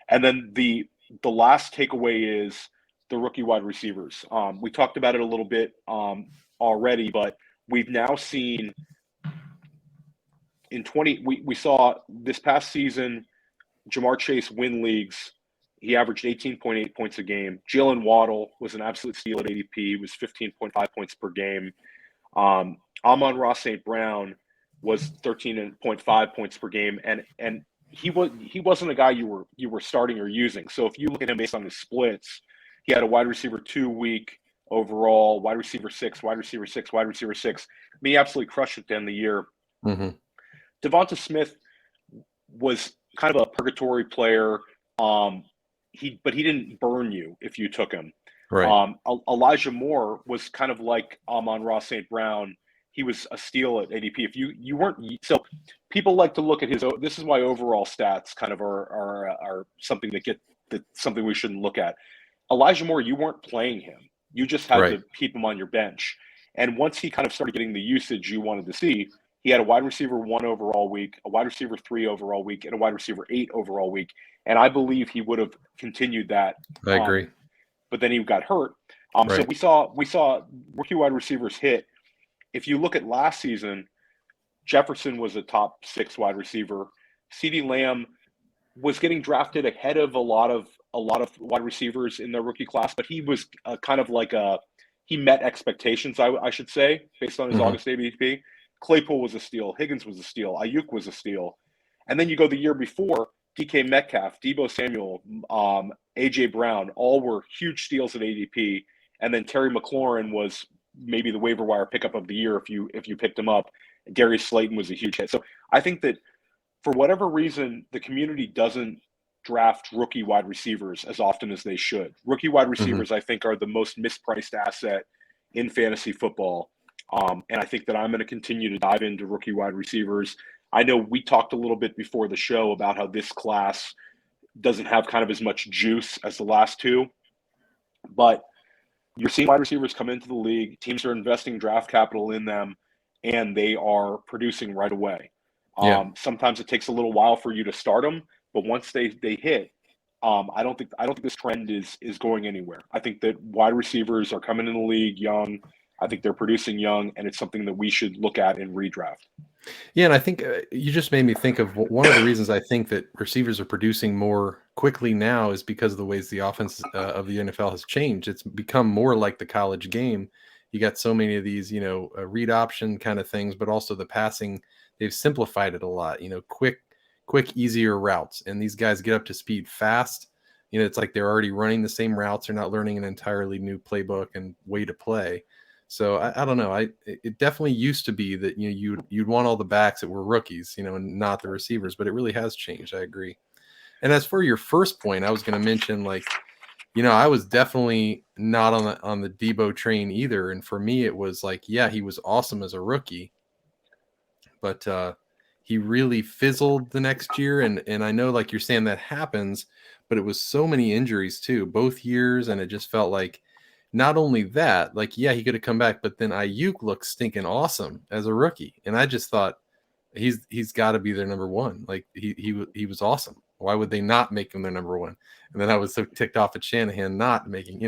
And then the last takeaway is the rookie wide receivers. We talked about it a little bit on already, but we've now seen we saw this past season, Jamar Chase win leagues. He averaged 18.8 points a game. Jalen Waddle was an absolute steal at ADP. He was 15.5 points per game. Amon-Ra St. Brown was 13.5 points per game, and he wasn't a guy you were starting or using. So if you look at him based on his splits, he had a wide receiver 2 week overall, wide receiver 6, wide receiver 6, wide receiver 6. I mean, he absolutely crushed it at the end of the year. Mm-hmm. Devonta Smith was kind of a purgatory player. But he didn't burn you if you took him. Right. Elijah Moore was kind of like Amon-Ra St. Brown. He was a steal at ADP. If you weren't, so people like to look at his. This is why overall stats kind of are something something we shouldn't look at. Elijah Moore, you weren't playing him. You just had to keep him on your bench. And once he kind of started getting the usage you wanted to see, he had a wide receiver 1 overall week, a wide receiver 3 overall week, and a wide receiver 8 overall week. And I believe he would have continued that. I agree. But then he got hurt. So we saw rookie wide receivers hit. If you look at last season, Jefferson was a top 6 wide receiver. CeeDee Lamb was getting drafted ahead of a lot of wide receivers in their rookie class, but he was kind of like he met expectations, I should say, based on his August ADP. Claypool was a steal. Higgins was a steal. Ayuk was a steal. And then you go the year before, DK Metcalf, Deebo Samuel, A.J. Brown, all were huge steals at ADP. And then Terry McLaurin was maybe the waiver wire pickup of the year if you picked him up. Darius Slayton was a huge hit. So I think that for whatever reason, the community doesn't draft rookie wide receivers as often as they should. Rookie wide receivers, I think, are the most mispriced asset in fantasy football. And I think that I'm going to continue to dive into rookie wide receivers. I know we talked a little bit before the show about how this class doesn't have kind of as much juice as the last two, but you're seeing wide receivers come into the league. Teams are investing draft capital in them, and they are producing right away. Sometimes it takes a little while for you to start them, but once they hit, I don't think this trend is going anywhere. I think that wide receivers are coming in the league young. I think they're producing young, and it's something that we should look at in redraft. Yeah, and I think you just made me think of one of the reasons I think that receivers are producing more quickly now is because of the ways the offense of the NFL has changed. It's become more like the college game. You got so many of these, read option kind of things, but also the passing, they've simplified it a lot, quick, easier routes. And these guys get up to speed fast. It's like they're already running the same routes. They're not learning an entirely new playbook and way to play. So I don't know. It definitely used to be that you'd want all the backs that were rookies, and not the receivers. But it really has changed. I agree. And as for your first point, I was going to mention I was definitely not on the Deebo train either. And for me, it was like, yeah, he was awesome as a rookie, but he really fizzled the next year. And I know, like you're saying, that happens, but it was so many injuries too, both years, and it just felt like. Not only that, he could have come back, but then Ayuk looked stinking awesome as a rookie, and I just thought he's got to be their number one. Like he was awesome. Why would they not make him their number one? And then I was so ticked off at Shanahan not making,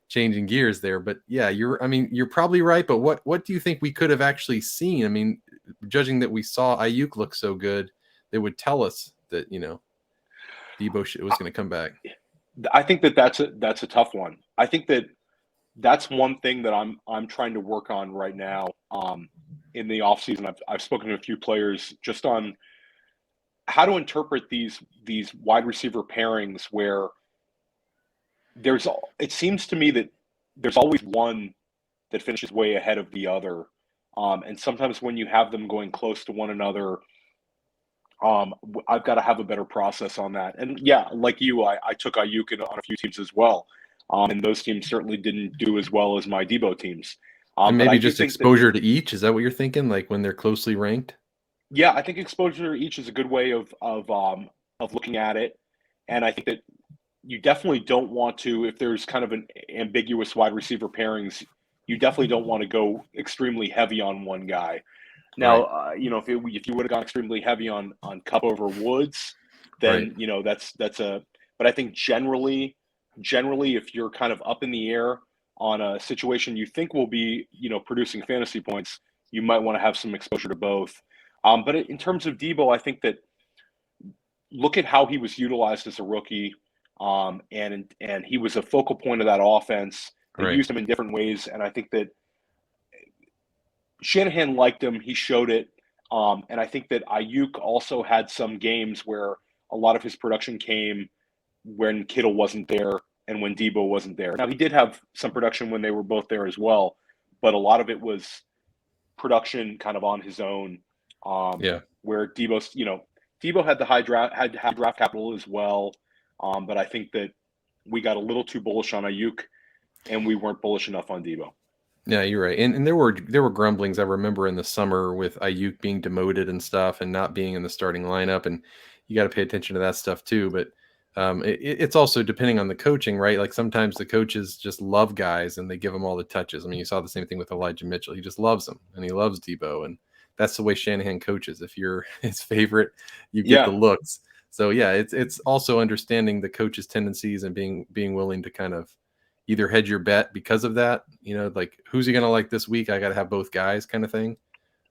changing gears there. But yeah, you're probably right. But what do you think we could have actually seen? I mean, judging that we saw Ayuk look so good, they would tell us that Deebo was going to come back. I think that's a tough one. I think that's one thing that I'm trying to work on right now in the offseason. I've spoken to a few players just on how to interpret these wide receiver pairings where it seems to me that there's always one that finishes way ahead of the other. And sometimes when you have them going close to one another, I've got to have a better process on that. And yeah, like you, I took Ayuk on a few teams as well. And those teams certainly didn't do as well as my Deebo teams. And maybe just exposure to each. Is that what you're thinking? Like when they're closely ranked? Yeah, I think exposure to each is a good way of looking at it. And I think that you definitely don't want to, if there's kind of an ambiguous wide receiver pairings, you definitely don't want to go extremely heavy on one guy. Now, right. If you would have gone extremely heavy on Kupp over Woods, then right. That's a. But I think generally, if you're kind of up in the air, on a situation you think will be, producing fantasy points, you might want to have some exposure to both. But in terms of Debo, I think that look at how he was utilized as a rookie, and he was a focal point of that offense. They Right. used him in different ways, and I think that Shanahan liked him. He showed it, and I think that Ayuk also had some games where a lot of his production came when Kittle wasn't there and when Debo wasn't there. Now he did have some production when they were both there as well, but a lot of it was production kind of on his own. Yeah. Where Debo had the high draft capital as well, but I think that we got a little too bullish on Ayuk, and we weren't bullish enough on Debo. Yeah, you're right. And there were grumblings I remember in the summer with Ayuk being demoted and stuff and not being in the starting lineup. And you got to pay attention to that stuff too. But it's also depending on the coaching, right? Like sometimes the coaches just love guys and they give them all the touches. I mean, you saw the same thing with Elijah Mitchell. He just loves them and he loves Debo. And that's the way Shanahan coaches. If you're his favorite, you get the Yeah, looks. So yeah, it's also understanding the coach's tendencies and being willing to kind of either hedge your bet because of that, like who's he going to like this week? I got to have both guys kind of thing.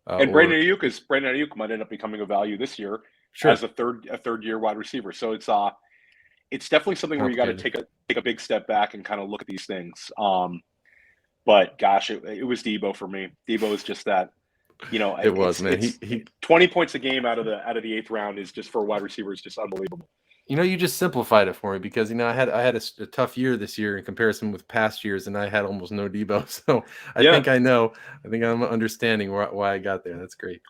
and Or Brandon Ayuk might end up becoming a value this year as sure. a third year wide receiver. So it's definitely something where you got to Complicated. take a big step back and kind of look at these things. But gosh, it was Debo for me. Debo is just that. It was, man. It's 20 points a game out of the eighth round is just for a wide receiver is just unbelievable. You just simplified it for me because I had a tough year this year in comparison with past years, and I had almost no Debo. So I Yeah. think I know. I think I'm understanding why I got there. That's great.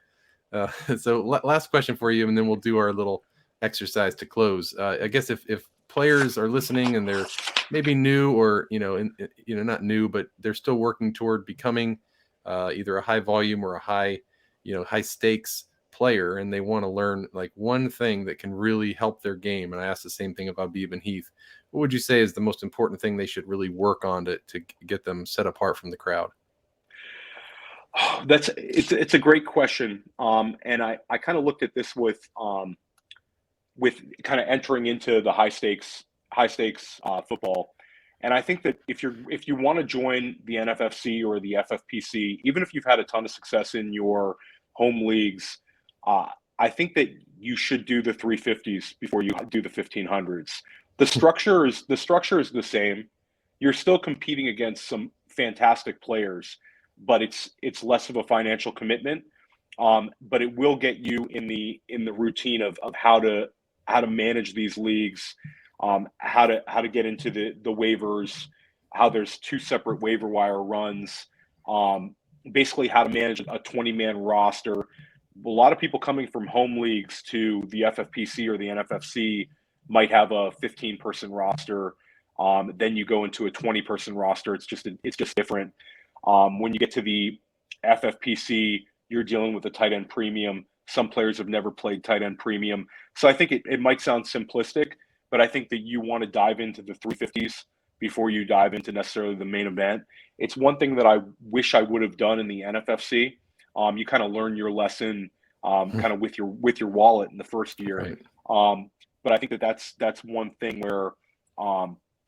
So last question for you, and then we'll do our little exercise to close. I guess if players are listening and they're maybe new or not new, but they're still working toward becoming either a high volume or a high stakes player, and they want to learn like one thing that can really help their game. And I asked the same thing about Beeb and Heath. What would you say is the most important thing they should really work on to get them set apart from the crowd? It's a great question. And I kind of looked at this with kind of entering into the high stakes football. And I think that if you want to join the NFFC or the FFPC, even if you've had a ton of success in your home leagues, I think that you should do the 350s before you do the 1500s. The structure is the same. You're still competing against some fantastic players, but it's less of a financial commitment. But it will get you in the routine of how to manage these leagues, how to get into the waivers, how there's two separate waiver wire runs, basically how to manage a 20-man roster. A lot of people coming from home leagues to the FFPC or the NFFC might have a 15-person roster. Then you go into a 20-person roster. It's just different. When you get to the FFPC, you're dealing with a tight end premium. Some players have never played tight end premium. So I think it might sound simplistic, but I think that you want to dive into the 350s before you dive into necessarily the main event. It's one thing that I wish I would have done in the NFFC. You kind of learn your lesson kind of with your wallet in the first year. Right. But I think that's one thing where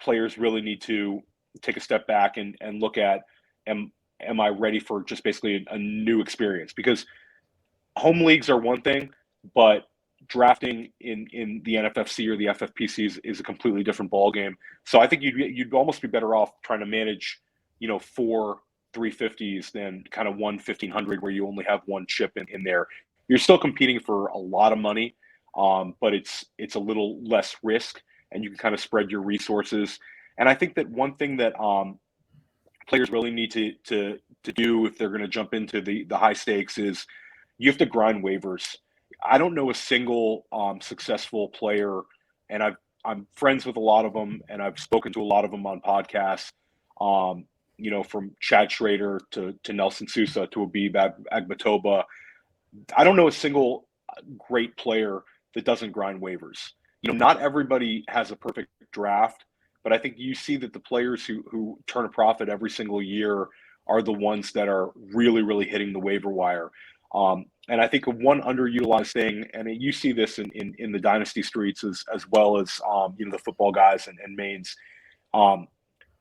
players really need to take a step back and look at am I ready for just basically a new experience? Because home leagues are one thing, but drafting in the NFFC or the FFPC is a completely different ballgame. So I think you'd almost be better off trying to manage, 4 350s than kind of 1 1500 where you only have one chip in there. You're still competing for a lot of money, but it's a little less risk, and you can kind of spread your resources. And I think that one thing that players really need to do if they're going to jump into the high stakes is you have to grind waivers. I don't know a single successful player, and I'm friends with a lot of them, and I've spoken to a lot of them on podcasts. From Chad Schrader to Nelson Sousa to Abib Agbatoba. I don't know a single great player that doesn't grind waivers. Not everybody has a perfect draft, but I think you see that the players who turn a profit every single year are the ones that are really, really hitting the waiver wire. And I think one underutilized thing, and you see this in the dynasty streets as well as the football guys and mains.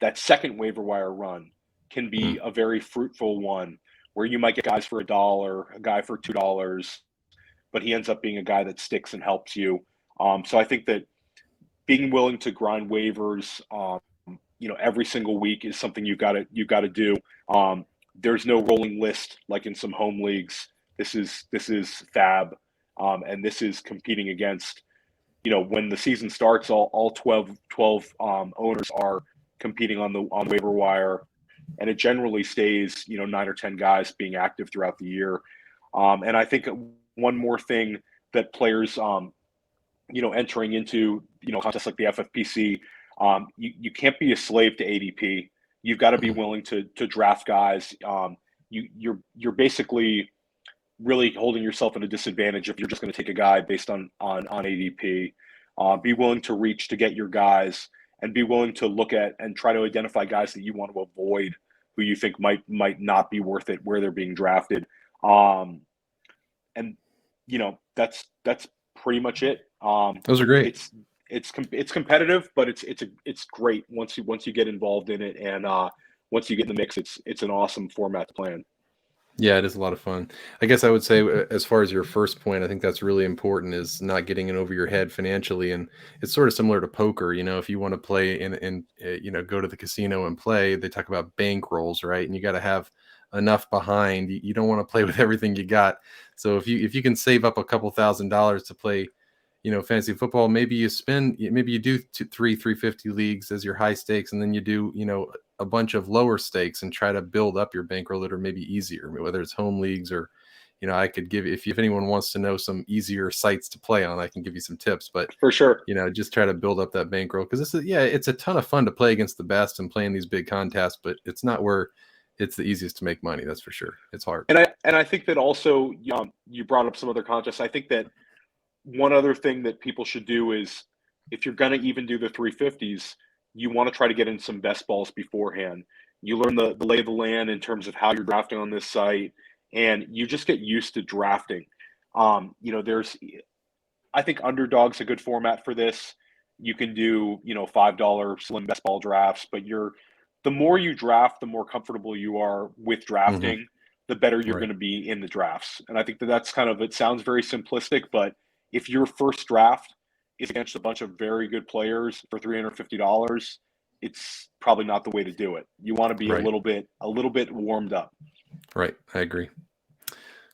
that second waiver wire run can be a very fruitful one where you might get guys for $1, a guy for $2, but he ends up being a guy that sticks and helps you. So I think that being willing to grind waivers, every single week is something you got to do. There's no rolling list like in some home leagues. This is fab, and this is competing against. When the season starts, all 12 owners are competing on waiver wire, and it generally stays 9 or 10 guys being active throughout the year. And I think one more thing that players entering into contests like the FFPC, you can't be a slave to ADP. You've got to be willing to draft guys. You're basically really holding yourself at a disadvantage if you're just going to take a guy based on ADP. Be willing to reach to get your guys, and be willing to look at and try to identify guys that you want to avoid, who you think might not be worth it where they're being drafted. And that's pretty much it. Those are great. It's competitive, but it's great once you get involved in it, and once you get in the mix, it's an awesome format to play in. Yeah, it is a lot of fun. I guess I would say, as far as your first point, I think that's really important, is not getting in over your head financially. And it's sort of similar to poker. If you want to play and go to the casino and play, they talk about bankrolls, right? And you got to have enough behind. You don't want to play with everything you got. So if you can save up a couple $1,000s to play, fantasy football, maybe you do 350 leagues as your high stakes, and then you do, a bunch of lower stakes and try to build up your bankroll that are maybe easier, whether it's home leagues or, I could give, if anyone wants to know some easier sites to play on, I can give you some tips, but for sure, just try to build up that bankroll. Cause it's a ton of fun to play against the best and playing these big contests, but it's not where it's the easiest to make money. That's for sure. It's hard. And I think that also, you brought up some other contests. I think that one other thing that people should do is, if you're going to even do the 350s, you want to try to get in some best balls beforehand. You learn the lay of the land in terms of how you're drafting on this site, and you just get used to drafting. I think Underdog's a good format for this. You can do, $5 slim best ball drafts, but the more you draft, the more comfortable you are with drafting, the better you're going to be in the drafts. And I think that's it sounds very simplistic, but if your first draft is against a bunch of very good players for $350, it's probably not the way to do it. You want to be a little bit warmed up. Right. I agree.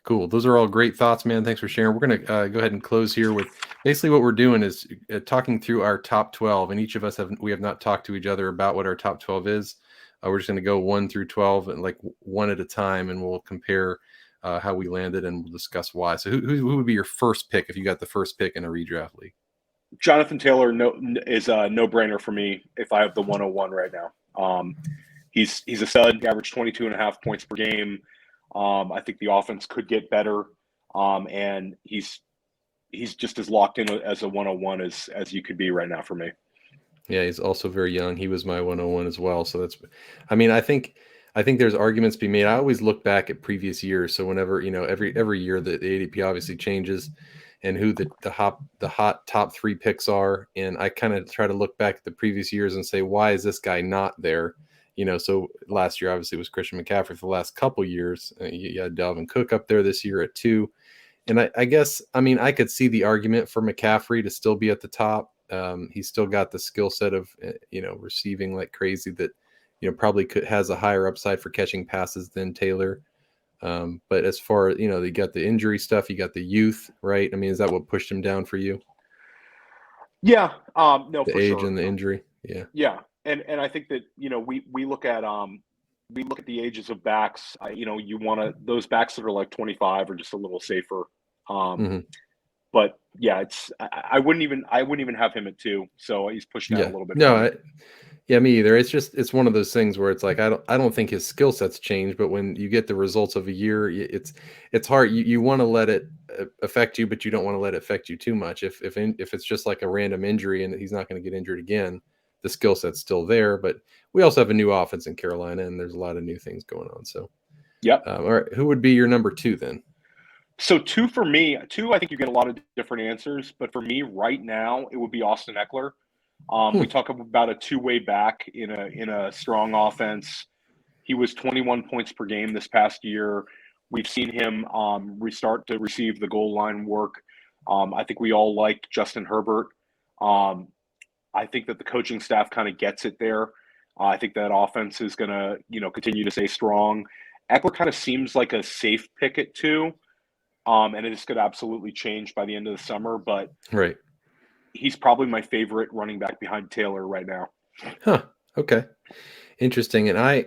Cool. Those are all great thoughts, man. Thanks for sharing. We're going to go ahead and close here with basically what we're doing is talking through our top 12, and each of us we have not talked to each other about what our top 12 is. We're just going to go 1 through 12 and like one at a time, and we'll compare how we landed, and we'll discuss why. So who would be your first pick if you got the first pick in a redraft league? Jonathan Taylor is a no-brainer for me if I have the 101 right now. He's a stud, averaged 22.5 points per game. I think the offense could get better, and he's just as locked in as a 101 as you could be right now for me. Yeah, he's also very young. He was my 101 as well. So I think there's arguments to be made. I always look back at previous years. So whenever, every year the ADP obviously changes, and who the hot top 3 picks are. And I kind of try to look back at the previous years and say, why is this guy not there? So last year obviously was Christian McCaffrey. For the last couple years, you had Dalvin Cook up there this year at 2. And I guess, I could see the argument for McCaffrey to still be at the top. He's still got the skill set of, receiving like crazy that, probably has a higher upside for catching passes than Taylor. But as far as, you got the injury stuff, you got the youth, right? Is that what pushed him down for you? Yeah. No, the for age sure. and the injury. Yeah. Yeah. And I think that, we look at the ages of backs. You want those backs that are like 25 are just a little safer. But yeah, I wouldn't even have him at 2. So he's pushed down a little bit. No, yeah, me either. It's one of those things where it's like, I don't think his skill sets change, but when you get the results of a year, it's hard. You want to let it affect you, but you don't want to let it affect you too much. If it's just like a random injury and he's not going to get injured again, the skill set's still there. But we also have a new offense in Carolina, and there's a lot of new things going on. So, yeah. All right, who would be your number 2 then? So 2 for me, I think you get a lot of different answers, but for me right now, it would be Austin Eckler. We talk about a two-way back in a strong offense. He was 21 points per game this past year. We've seen him restart to receive the goal line work. I think we all like Justin Herbert. Um, I think that the coaching staff kind of gets it there. I think that offense is going to, continue to stay strong. Eckler kind of seems like a safe pick at two, and it's going to absolutely change by the end of the summer. But Right. he's probably my favorite running back behind Taylor right now. Huh. Okay. Interesting. And I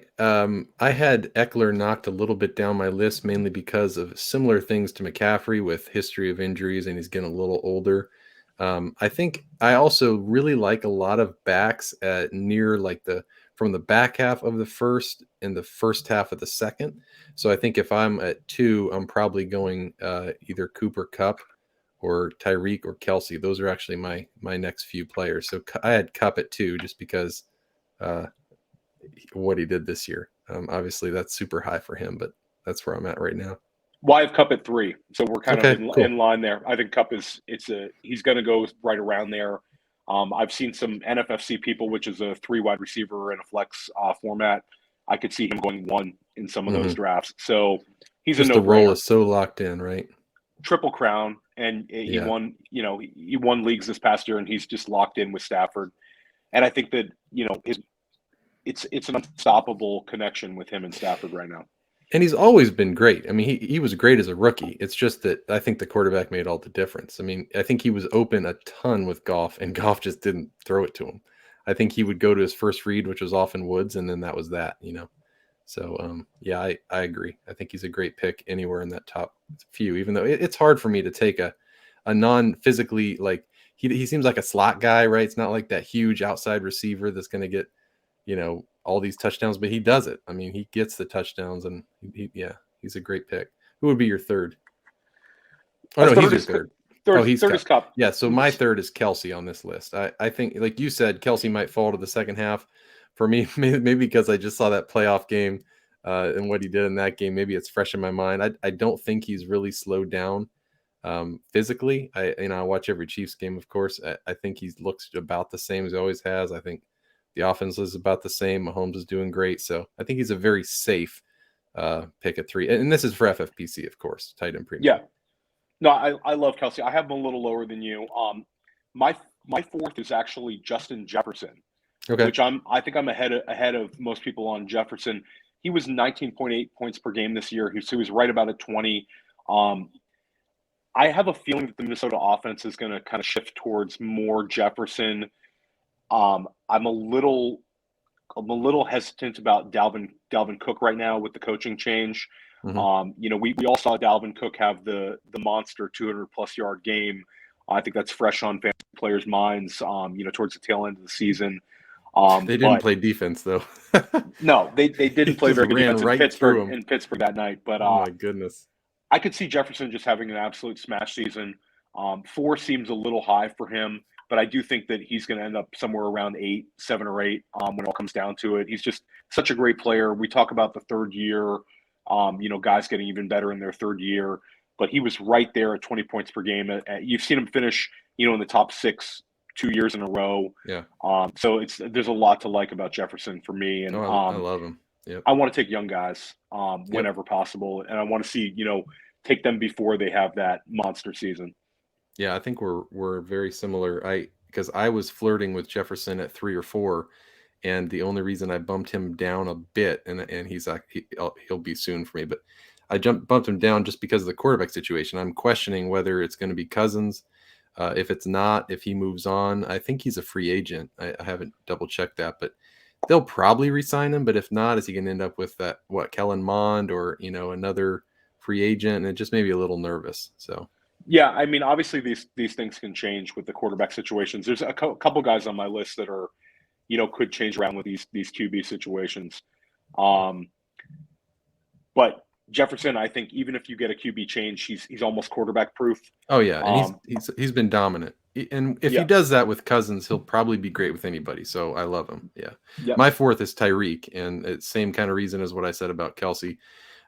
had Eckler knocked a little bit down my list mainly because of similar things to McCaffrey with history of injuries, and he's getting a little older. I think I also really like a lot of backs at near like from the back half of the first and the first half of the second. So I think if I'm at two, I'm probably going either Cooper Kupp or Tyreek or Kelsey. Those are actually my next few players. So I had Kupp at two just because uh, what he did this year. Obviously, that's super high for him, but that's where I'm at right now. Well, I have Kupp at three, so we're kind of Okay, cool. in line there. I think Kupp he's going to go right around there. I've seen some NFFC people, which is a three wide receiver in a flex format. I could see him going one in some of those drafts. So he's just a the role no-brainer. is so locked in, right? Triple crown, and he won. He won leagues this past year, and he's just locked in with Stafford. And I think that it's an unstoppable connection with him and Stafford right now. And he's always been great. I mean, he was great as a rookie. It's just that I think the quarterback made all the difference. I mean, I think he was open a ton with Goff, and Goff just didn't throw it to him. I think he would go to his first read, which was often Woods, and then that was that, So, yeah, I agree. I think he's a great pick anywhere in that top few, even though it's hard for me to take a non-physically, like, he seems like a slot guy, right? It's not like that huge outside receiver that's going to get, all these touchdowns, but he does it. I mean, he gets the touchdowns, and he's a great pick. Who would be your third? Oh, no, he's your third. He's third is Kupp. Yeah, so my third is Kelsey on this list. I think, like you said, Kelsey might fall to the second half. For me, maybe because I just saw that playoff game and what he did in that game. Maybe it's fresh in my mind. I don't think he's really slowed down physically. I watch every Chiefs game, of course. I think he looks about the same as he always has. I think the offense is about the same. Mahomes is doing great. So I think he's a very safe pick at three. And this is for FFPC, of course, tight end premium. Yeah. No, I love Kelsey. I have him a little lower than you. My fourth is actually Justin Jefferson, which I think I'm ahead of most people on Jefferson. He was 19.8 points per game this year. He was right about at 20. I have a feeling that the Minnesota offense is going to kind of shift towards more Jefferson. I'm a little hesitant about Dalvin Cook right now with the coaching change. Mm-hmm. We all saw Dalvin Cook have the monster 200+ yard game. I think that's fresh on fantasy players' minds. Towards the tail end of the season. They didn't play defense though. No, they didn't play very good defense in Pittsburgh that night. But oh my goodness, I could see Jefferson just having an absolute smash season. 4 seems a little high for him. But I do think that he's going to end up somewhere around 7 or 8 when it all comes down to it. He's just such a great player. We talk about the third year, guys getting even better in their third year. But he was right there at 20 points per game. You've seen him finish, in the top 6 2 years in a row. Yeah. So there's a lot to like about Jefferson for me. And I love him. Yep. I want to take young guys whenever possible. And I want to see, take them before they have that monster season. Yeah, I think we're very similar. Because I was flirting with Jefferson at 3 or 4, and the only reason I bumped him down a bit, and he's like he'll be soon for me, but I bumped him down just because of the quarterback situation. I'm questioning whether it's going to be Cousins. If it's not, if he moves on, I think he's a free agent. I haven't double checked that, but they'll probably re-sign him. But if not, is he going to end up with that Kellen Mond or another free agent? And it just made me a little nervous. So. Yeah, I mean, obviously these things can change with the quarterback situations. There's a couple guys on my list that are, could change around with these QB situations. But Jefferson, I think even if you get a QB change, he's almost quarterback proof. Oh yeah, and he's been dominant. And if he does that with Cousins, he'll probably be great with anybody. So I love him. Yeah. Yep. My fourth is Tyreek, and it's same kind of reason as what I said about Kelsey.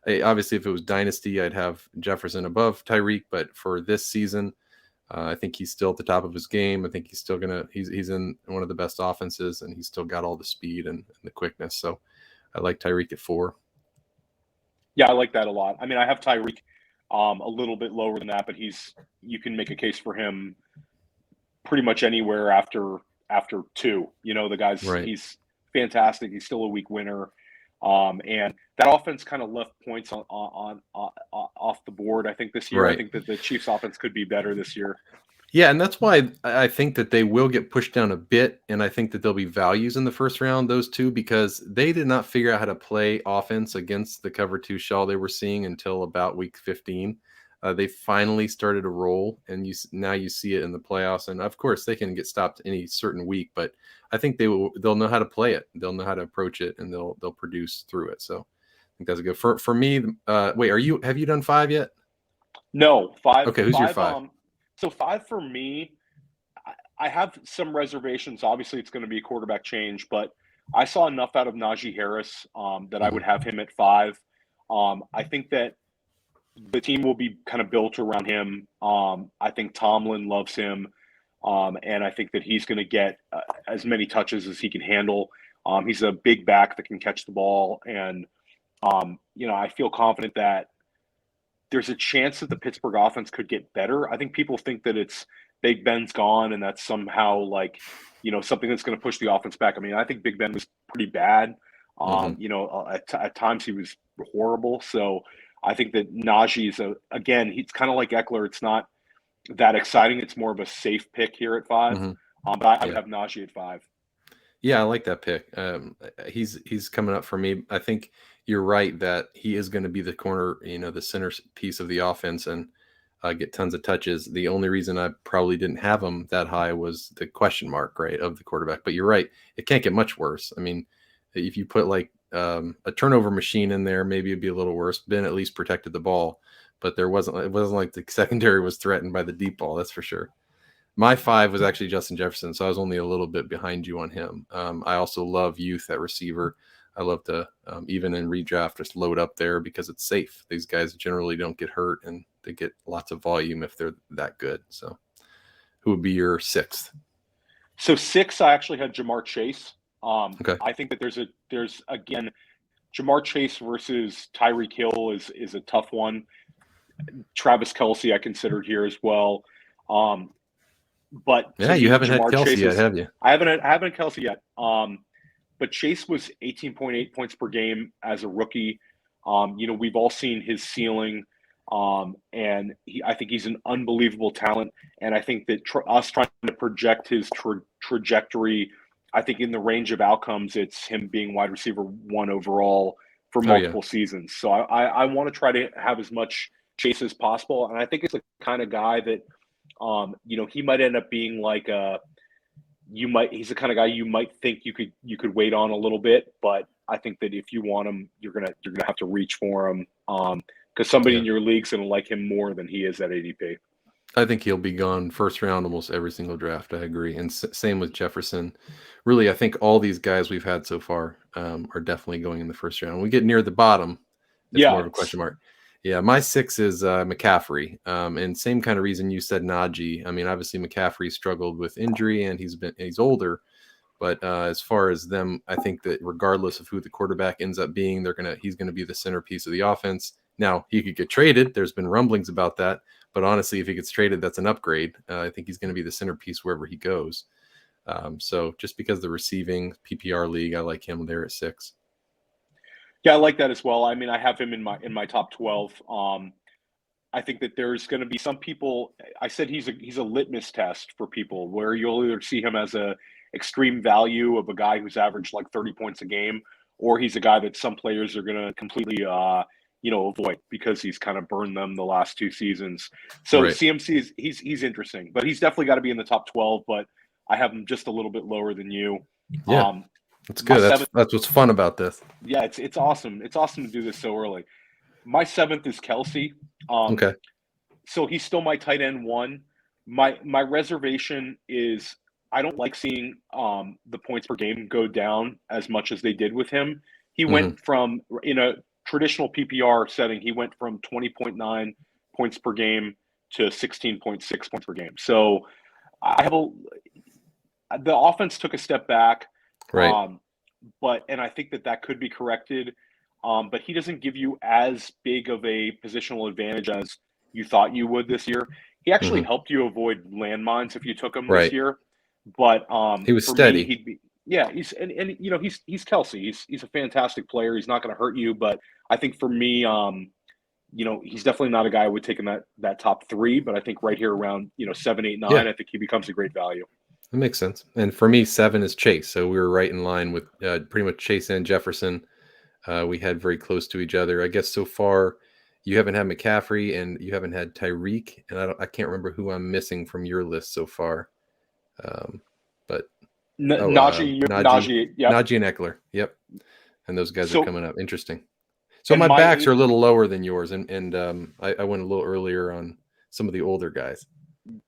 Obviously, if it was Dynasty, I'd have Jefferson above Tyreek, but for this season, I think he's still at the top of his game. I think he's still he's in one of the best offenses, and he's still got all the speed and the quickness. So I like Tyreek at 4. Yeah, I like that a lot. I mean, I have Tyreek a little bit lower than that, but you can make a case for him pretty much anywhere after 2. The guy's Right. he's fantastic. He's still a week winner. And that offense kind of left points on off the board. I think this year. I Right. think that the Chiefs' offense could be better this year. Yeah, and that's why I think that they will get pushed down a bit, and I think that there'll be values in the first round, those two, because they did not figure out how to play offense against the cover 2 shell they were seeing until about week 15. They finally started to roll, and now you see it in the playoffs. And of course, they can get stopped any certain week, but I think they'll know how to play it. They'll know how to approach it, and they'll produce through it. So I think that's good for me. Wait, have you done 5 yet? No, five, Okay, who's your five. 5? So 5 for me. I have some reservations. Obviously, it's going to be a quarterback change, but I saw enough out of Najee Harris that I would Mhm. have him at 5. I think that the team will be kind of built around him. I think Tomlin loves him, and I think that he's going to get as many touches as he can handle. He's a big back that can catch the ball, and I feel confident that there's a chance that the Pittsburgh offense could get better. I think people think that it's Big Ben's gone and that's somehow like, something that's going to push the offense back. I mean, I think Big Ben was pretty bad. Mhm. At times he was horrible. So I think that Najee is again, he's kind of like Eckler. It's not that exciting. It's more of a safe pick here at 5. Mhm. But I would Yeah. have Najee at 5. Yeah, I like that pick. He's coming up for me. I think you're right that he is going to be the corner, the center piece of the offense, and get tons of touches. The only reason I probably didn't have him that high was the question mark, right, of the quarterback. But you're right; it can't get much worse. I mean, if you put like a turnover machine in there, maybe it'd be a little worse. Ben at least protected the ball, but it wasn't like the secondary was threatened by the deep ball. That's for sure. My 5 was actually Justin Jefferson, so I was only a little bit behind you on him. I also love youth at receiver. I love to, even in redraft, just load up there because it's safe. These guys generally don't get hurt, and they get lots of volume if they're that good. So, who would be your 6th? So 6, I actually had Jamar Chase. Okay. I think that there's again Jamar Chase versus Tyreek Hill is a tough one. Travis Kelce I considered here as well. But to Yeah, you me, haven't had Jamar Kelsey Chase yet, is have you? I haven't Kelce yet. But Chase was 18.8 points per game as a rookie. We've all seen his ceiling, and I think he's an unbelievable talent. And I think that us trying to project his trajectory, I think in the range of outcomes, it's him being wide receiver 1 overall for Oh yeah. multiple seasons. So I want to try to have as much Chase as possible, and I think it's the kind of guy that he might end up being like he's the kind of guy you might think you could wait on a little bit, but I think that if you want him, you're gonna have to reach for him. Because somebody Yeah. in your league's gonna like him more than he is at ADP. I think he'll be gone first round almost every single draft. I agree, and same with Jefferson. Really, I think all these guys we've had so far are definitely going in the first round. When we get near the bottom, it's Yeah, more of a question mark. Yeah, my 6 is McCaffrey, and same kind of reason you said Najee. I mean, obviously McCaffrey struggled with injury, and he's older. But as far as them, I think that regardless of who the quarterback ends up being, he's gonna be the centerpiece of the offense. Now he could get traded. There's been rumblings about that, but honestly, if he gets traded, that's an upgrade. I think he's going to be the centerpiece wherever he goes. So just because the receiving PPR league, I like him there at 6. yeah, I like that as well. I mean, I have him in my top 12. I think that there's going to be some people. I said he's a litmus test for people where you'll either see him as a extreme value of a guy who's averaged like 30 points a game, or he's a guy that some players are going to completely avoid because he's kind of burned them the last 2 seasons. So Right. CMC he's interesting, but he's definitely got to be in the top 12. But I have him just a little bit lower than you. Yeah, Um, that's my good. seventh, That's what's fun about this. yeah, it's awesome. It's awesome to do this so early. My 7th is Kelsey. Um, Okay. so he's still my tight end 1. My reservation is I don't like seeing the points per game go down as much as they did with him. He Hmm. went from in a traditional PPR setting, he went from 20.9 points per game to 16.6 points per game. So I have the offense took a step back, Right. and I think that could be corrected. But he doesn't give you as big of a positional advantage as you thought you would this year. He actually Hmm. helped you avoid landmines if you took him this Right. year. But He was for me, steady. he'd be yeah. He's Kelsey. He's a fantastic player. He's not going to hurt you. But I think for me, he's definitely not a guy I would take in that top three. But I think right here around 7, 8, Yeah, 9, I think he becomes a great value. that makes sense. And for me, 7 is Chase. So we were right in line with pretty much Chase and Jefferson. We had very close to each other. I guess so far, you haven't had McCaffrey and you haven't had Tyreek, and I can't remember who I'm missing from your list so far. Um, but Najee, Najee, yep. Najee and Eckler. Yep, and those guys are So coming up. Interesting. So and my my backs are a eight, little lower than yours, and I went a little earlier on some of the older guys.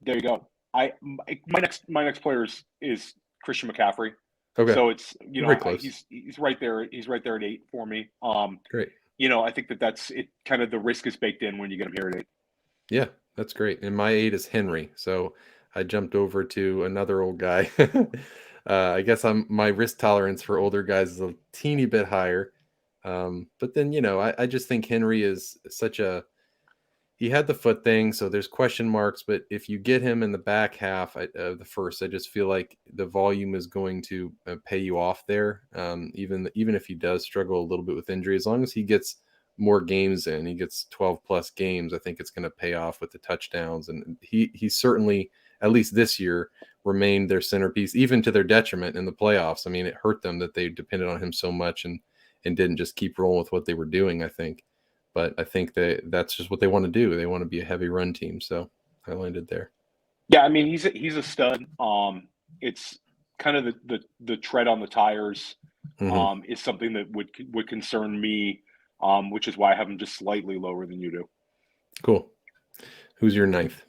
there you go. My next player is Christian McCaffrey. Okay, So it's very close. he's right there. He's right there at 8 for me. Great. I think that's it. Kind of the risk is baked in when you get him here at 8. Yeah, that's great. And my 8 is Henry. So I jumped over to another old guy. I guess my risk tolerance for older guys is a teeny bit higher. But then, I just think Henry is such he had the foot thing, so there's question marks. But if you get him in the back half of the first, I just feel like the volume is going to pay you off there. Even if he does struggle a little bit with injury, as long as he gets more games in, he gets 12 plus games, I think it's going to pay off with the touchdowns. And he certainly, at least this year, remained their centerpiece, even to their detriment in the playoffs. I mean, it hurt them that they depended on him so much and didn't just keep rolling with what they were doing, I think. But I think that's just what they want to do. They want to be a heavy run team. So I landed there. Yeah, I mean he's a stud. It's kind of the tread on the tires Hmm. is something that would concern me, which is why I have him just slightly lower than you do. Cool. Who's your ninth?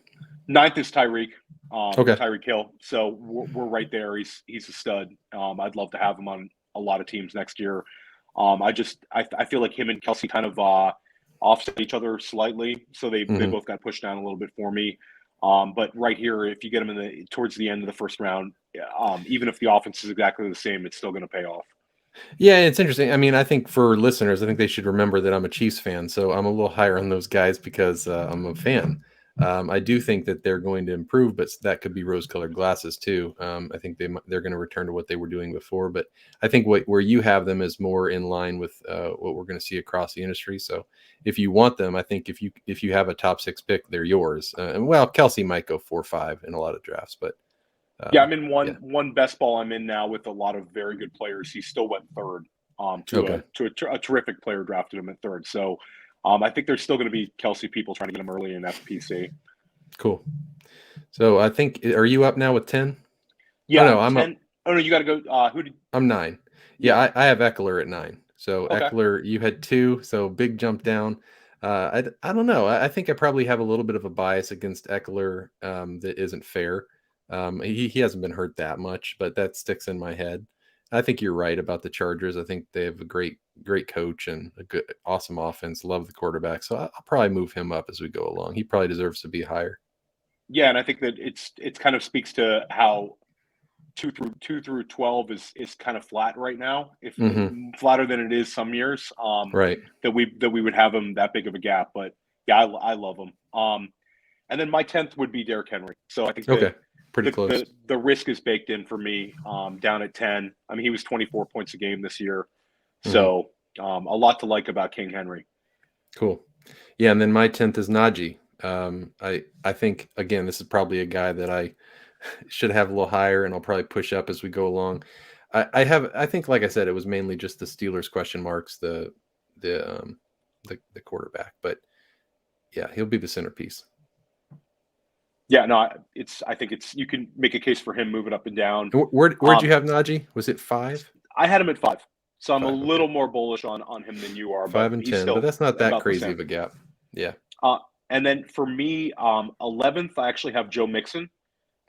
Ninth is Tyreek, Okay. Tyreek Hill. So we're right there. He's a stud. I'd love to have him on a lot of teams next year. I feel like him and Kelsey kind of offset each other slightly, so they Hmm. both got pushed down a little bit for me. But right here, if you get them towards the end of the first round, even if the offense is exactly the same, it's still going to pay off. Yeah, it's interesting. I mean, I think for listeners, I think they should remember that I'm a Chiefs fan, so I'm a little higher on those guys because I'm a fan. I do think that they're going to improve, but that could be rose-colored glasses too. I think they're going to return to what they were doing before, but I think where you have them is more in line with what we're going to see across the industry. So if you want them, I think if you have a top 6 pick, they're yours. And well, Kelsey might go 4 or 5 in a lot of drafts, but Yeah, I'm in yeah, one best ball I'm in now with a lot of very good players. He still went third okay, a terrific player drafted him at third. So I think there's still going to be Kelsey people trying to get him early in FPC. cool. So I think, are you up now with 10? Oh Yeah, no, I'm up. 10. Oh no, you got to go. Who did? I'm 9. Yeah, Yeah. I have Eckler at 9. So Okay. Eckler, you had 2, so big jump down. I don't know. I think I probably have a little bit of a bias against Eckler that isn't fair. He hasn't been hurt that much, but that sticks in my head. I think you're right about the Chargers. I think they have a great coach and a good, awesome offense. Love the quarterback, so I'll probably move him up as we go along. He probably deserves to be higher. Yeah, and I think that it's kind of speaks to how two through 12 is kind of flat right now. If Hmm. flatter than it is some years, Right. that we would have him that big of a gap. But yeah, I love him. And then my 10th would be Derrick Henry. So I think that Okay. Pretty close. the risk is baked in for me down at 10. I mean, he was 24 points a game this year. Hmm. So a lot to like about King Henry. Cool. Yeah, and then my 10th is Najee. I think again this is probably a guy that I should have a little higher, and I'll probably push up as we go along. I think like I said, it was mainly just the Steelers question marks, the the quarterback, but yeah, he'll be the centerpiece. Yeah, no, I think you can make a case for him moving up and down. Where'd you have Najee? Was it 5? I had him at 5. So I'm a 5. Okay. little more bullish on him than you are, but 5 and he's 10, but still that's not that about the crazy same. of a gap. Yeah. Uh, and then for me, 11th, I actually have Joe Mixon.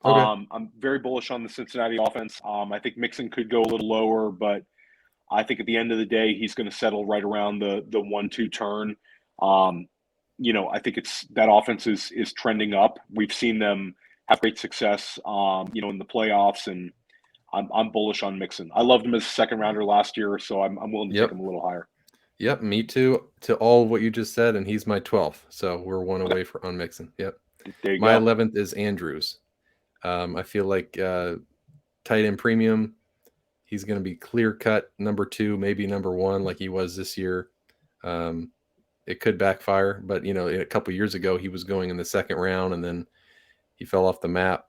Okay. I'm very bullish on the Cincinnati offense. I think Mixon could go a little lower, but I think at the end of the day, he's going to settle right around the 1-2 turn. Um, I think it's that offense is trending up. We've seen them have great success, in the playoffs, and I'm bullish on Mixon. I loved him as a second rounder last year, so I'm willing to take Yep. him a little higher. Yep. Me too. To all of what you just said, and he's my 12th, so we're one away on Mixon. Yep. There you My go. 11th is Andrews. I feel like tight end premium. He's going to be clear cut number 2, maybe number 1, like he was this year. It could backfire, but a couple years ago he was going in the second round, and then he fell off the map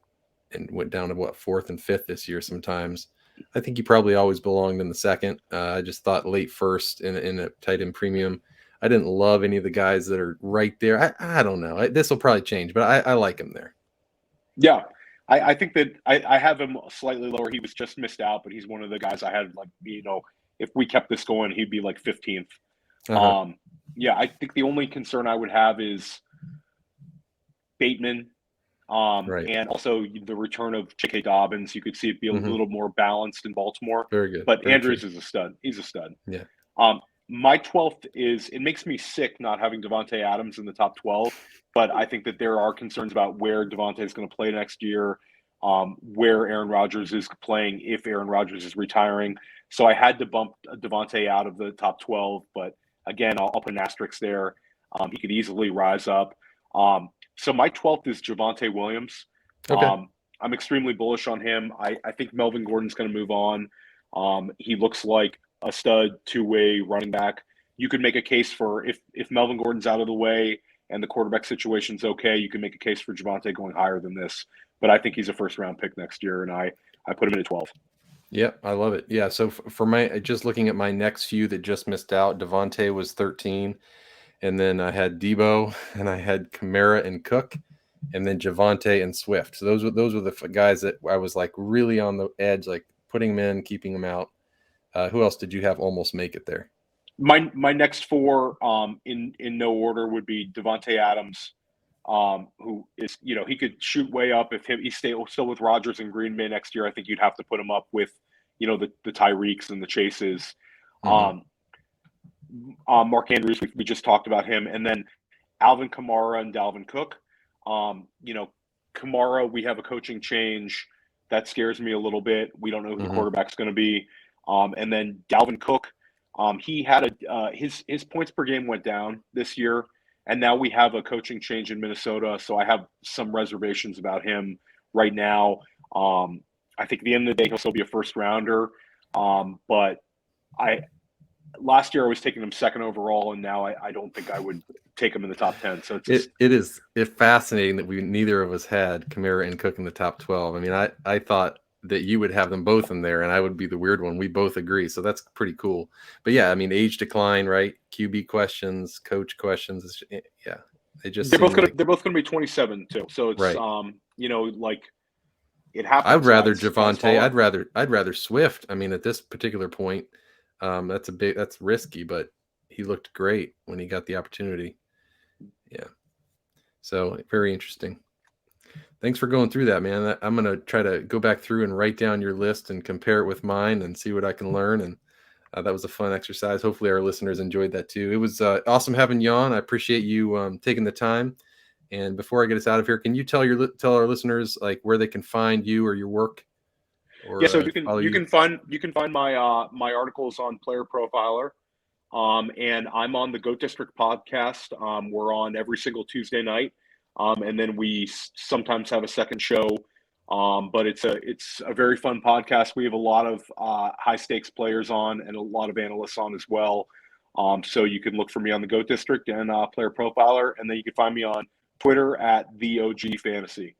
and went down to 4th and 5th this year. Sometimes I think he probably always belonged in the second. I just thought late first in a tight end premium. I didn't love any of the guys that are right there. I don't know. This will probably change, but I like him there. Yeah. I think that I have him slightly lower. He was just missed out, but he's one of the guys I had, like, if we kept this going, he'd be like 15th. Uh-huh. Yeah, I think the only concern I would have is Bateman, Right. and also the return of J.K. Dobbins. You could see it be a little more balanced in Baltimore. Very good. But Very Andrews true. is a stud. He's a stud. Yeah. My 12th it makes me sick not having Devontae Adams in the top 12, but I think that there are concerns about where Devontae is going to play next year, where Aaron Rodgers is playing, if Aaron Rodgers is retiring. So I had to bump Devontae out of the top 12, but again, I'll put an asterisk there. He could easily rise up. So my 12th is Javonte Williams. Okay. I'm extremely bullish on him. I think Melvin Gordon's going to move on. He looks like a stud two-way running back. You could make a case for if Melvin Gordon's out of the way and the quarterback situation's okay, you can make a case for Javonte going higher than this. But I think he's a first-round pick next year, and I put him in at 12. Yeah, I love it. Yeah, so for just looking at my next few that just missed out, Devontae was 13, and then I had Debo, and I had Kamara and Cook, and then Javonte and Swift. So those were the guys that I was like really on the edge, like putting them in, keeping them out. Who else did you have almost make it there? My next four, in no order, would be Devontae Adams, who is, he could shoot way up if he's still with Rodgers and Green Bay next year. I think you'd have to put him up with, the Tyreeks and the Chases. Mhm. Mark Andrews, we just talked about him, and then Alvin Kamara and Dalvin Cook. Kamara, we have a coaching change that scares me a little bit. We don't know who the quarterback's going to be. And then Dalvin Cook, he had his points per game went down this year, and now we have a coaching change in Minnesota. So I have some reservations about him right now. I think at the end of the day, he'll still be a first rounder. But last year I was taking him second overall, and now I don't think I would take him in the top 10. So it is fascinating that neither of us had Kamara and Cook in the top 12. I mean, I thought that you would have them both in there, and I would be the weird one. We both agree, so that's pretty cool. But yeah, I mean, age decline, right? QB questions, coach questions. Yeah, they're both gonna be 27 too. So it's right. like it happens. I'd rather Javonte. I'd rather Swift. I mean, at this particular point, that's risky, but he looked great when he got the opportunity. Yeah, so very interesting. Thanks for going through that, man. I'm going to try to go back through and write down your list and compare it with mine and see what I can learn. And that was a fun exercise. Hopefully our listeners enjoyed that too. It was awesome having you on. I appreciate you taking the time. And before I get us out of here, can you tell our listeners like where they can find you or your work? Or, yeah, so you can find my my articles on Player Profiler. And I'm on the Goat District podcast. We're on every single Tuesday night. And then we sometimes have a second show, but it's a very fun podcast. We have a lot of high stakes players on and a lot of analysts on as well. So you can look for me on the Goat District and Player Profiler, and then you can find me on Twitter at the OG Fantasy.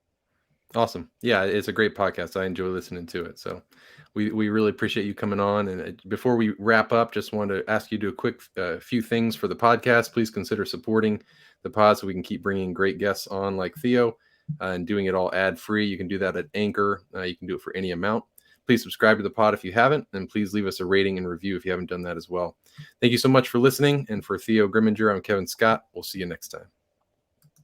Awesome. Yeah, it's a great podcast. I enjoy listening to it. So we really appreciate you coming on. And before we wrap up, just wanted to ask you to do a quick few things for the podcast. Please consider supporting the pod so we can keep bringing great guests on like Theo and doing it all ad-free. You can do that at Anchor. You can do it for any amount. Please subscribe to the pod if you haven't, and please leave us a rating and review if you haven't done that as well. Thank you so much for listening. And for Theo Gremminger, I'm Kevin Scott. We'll see you next time.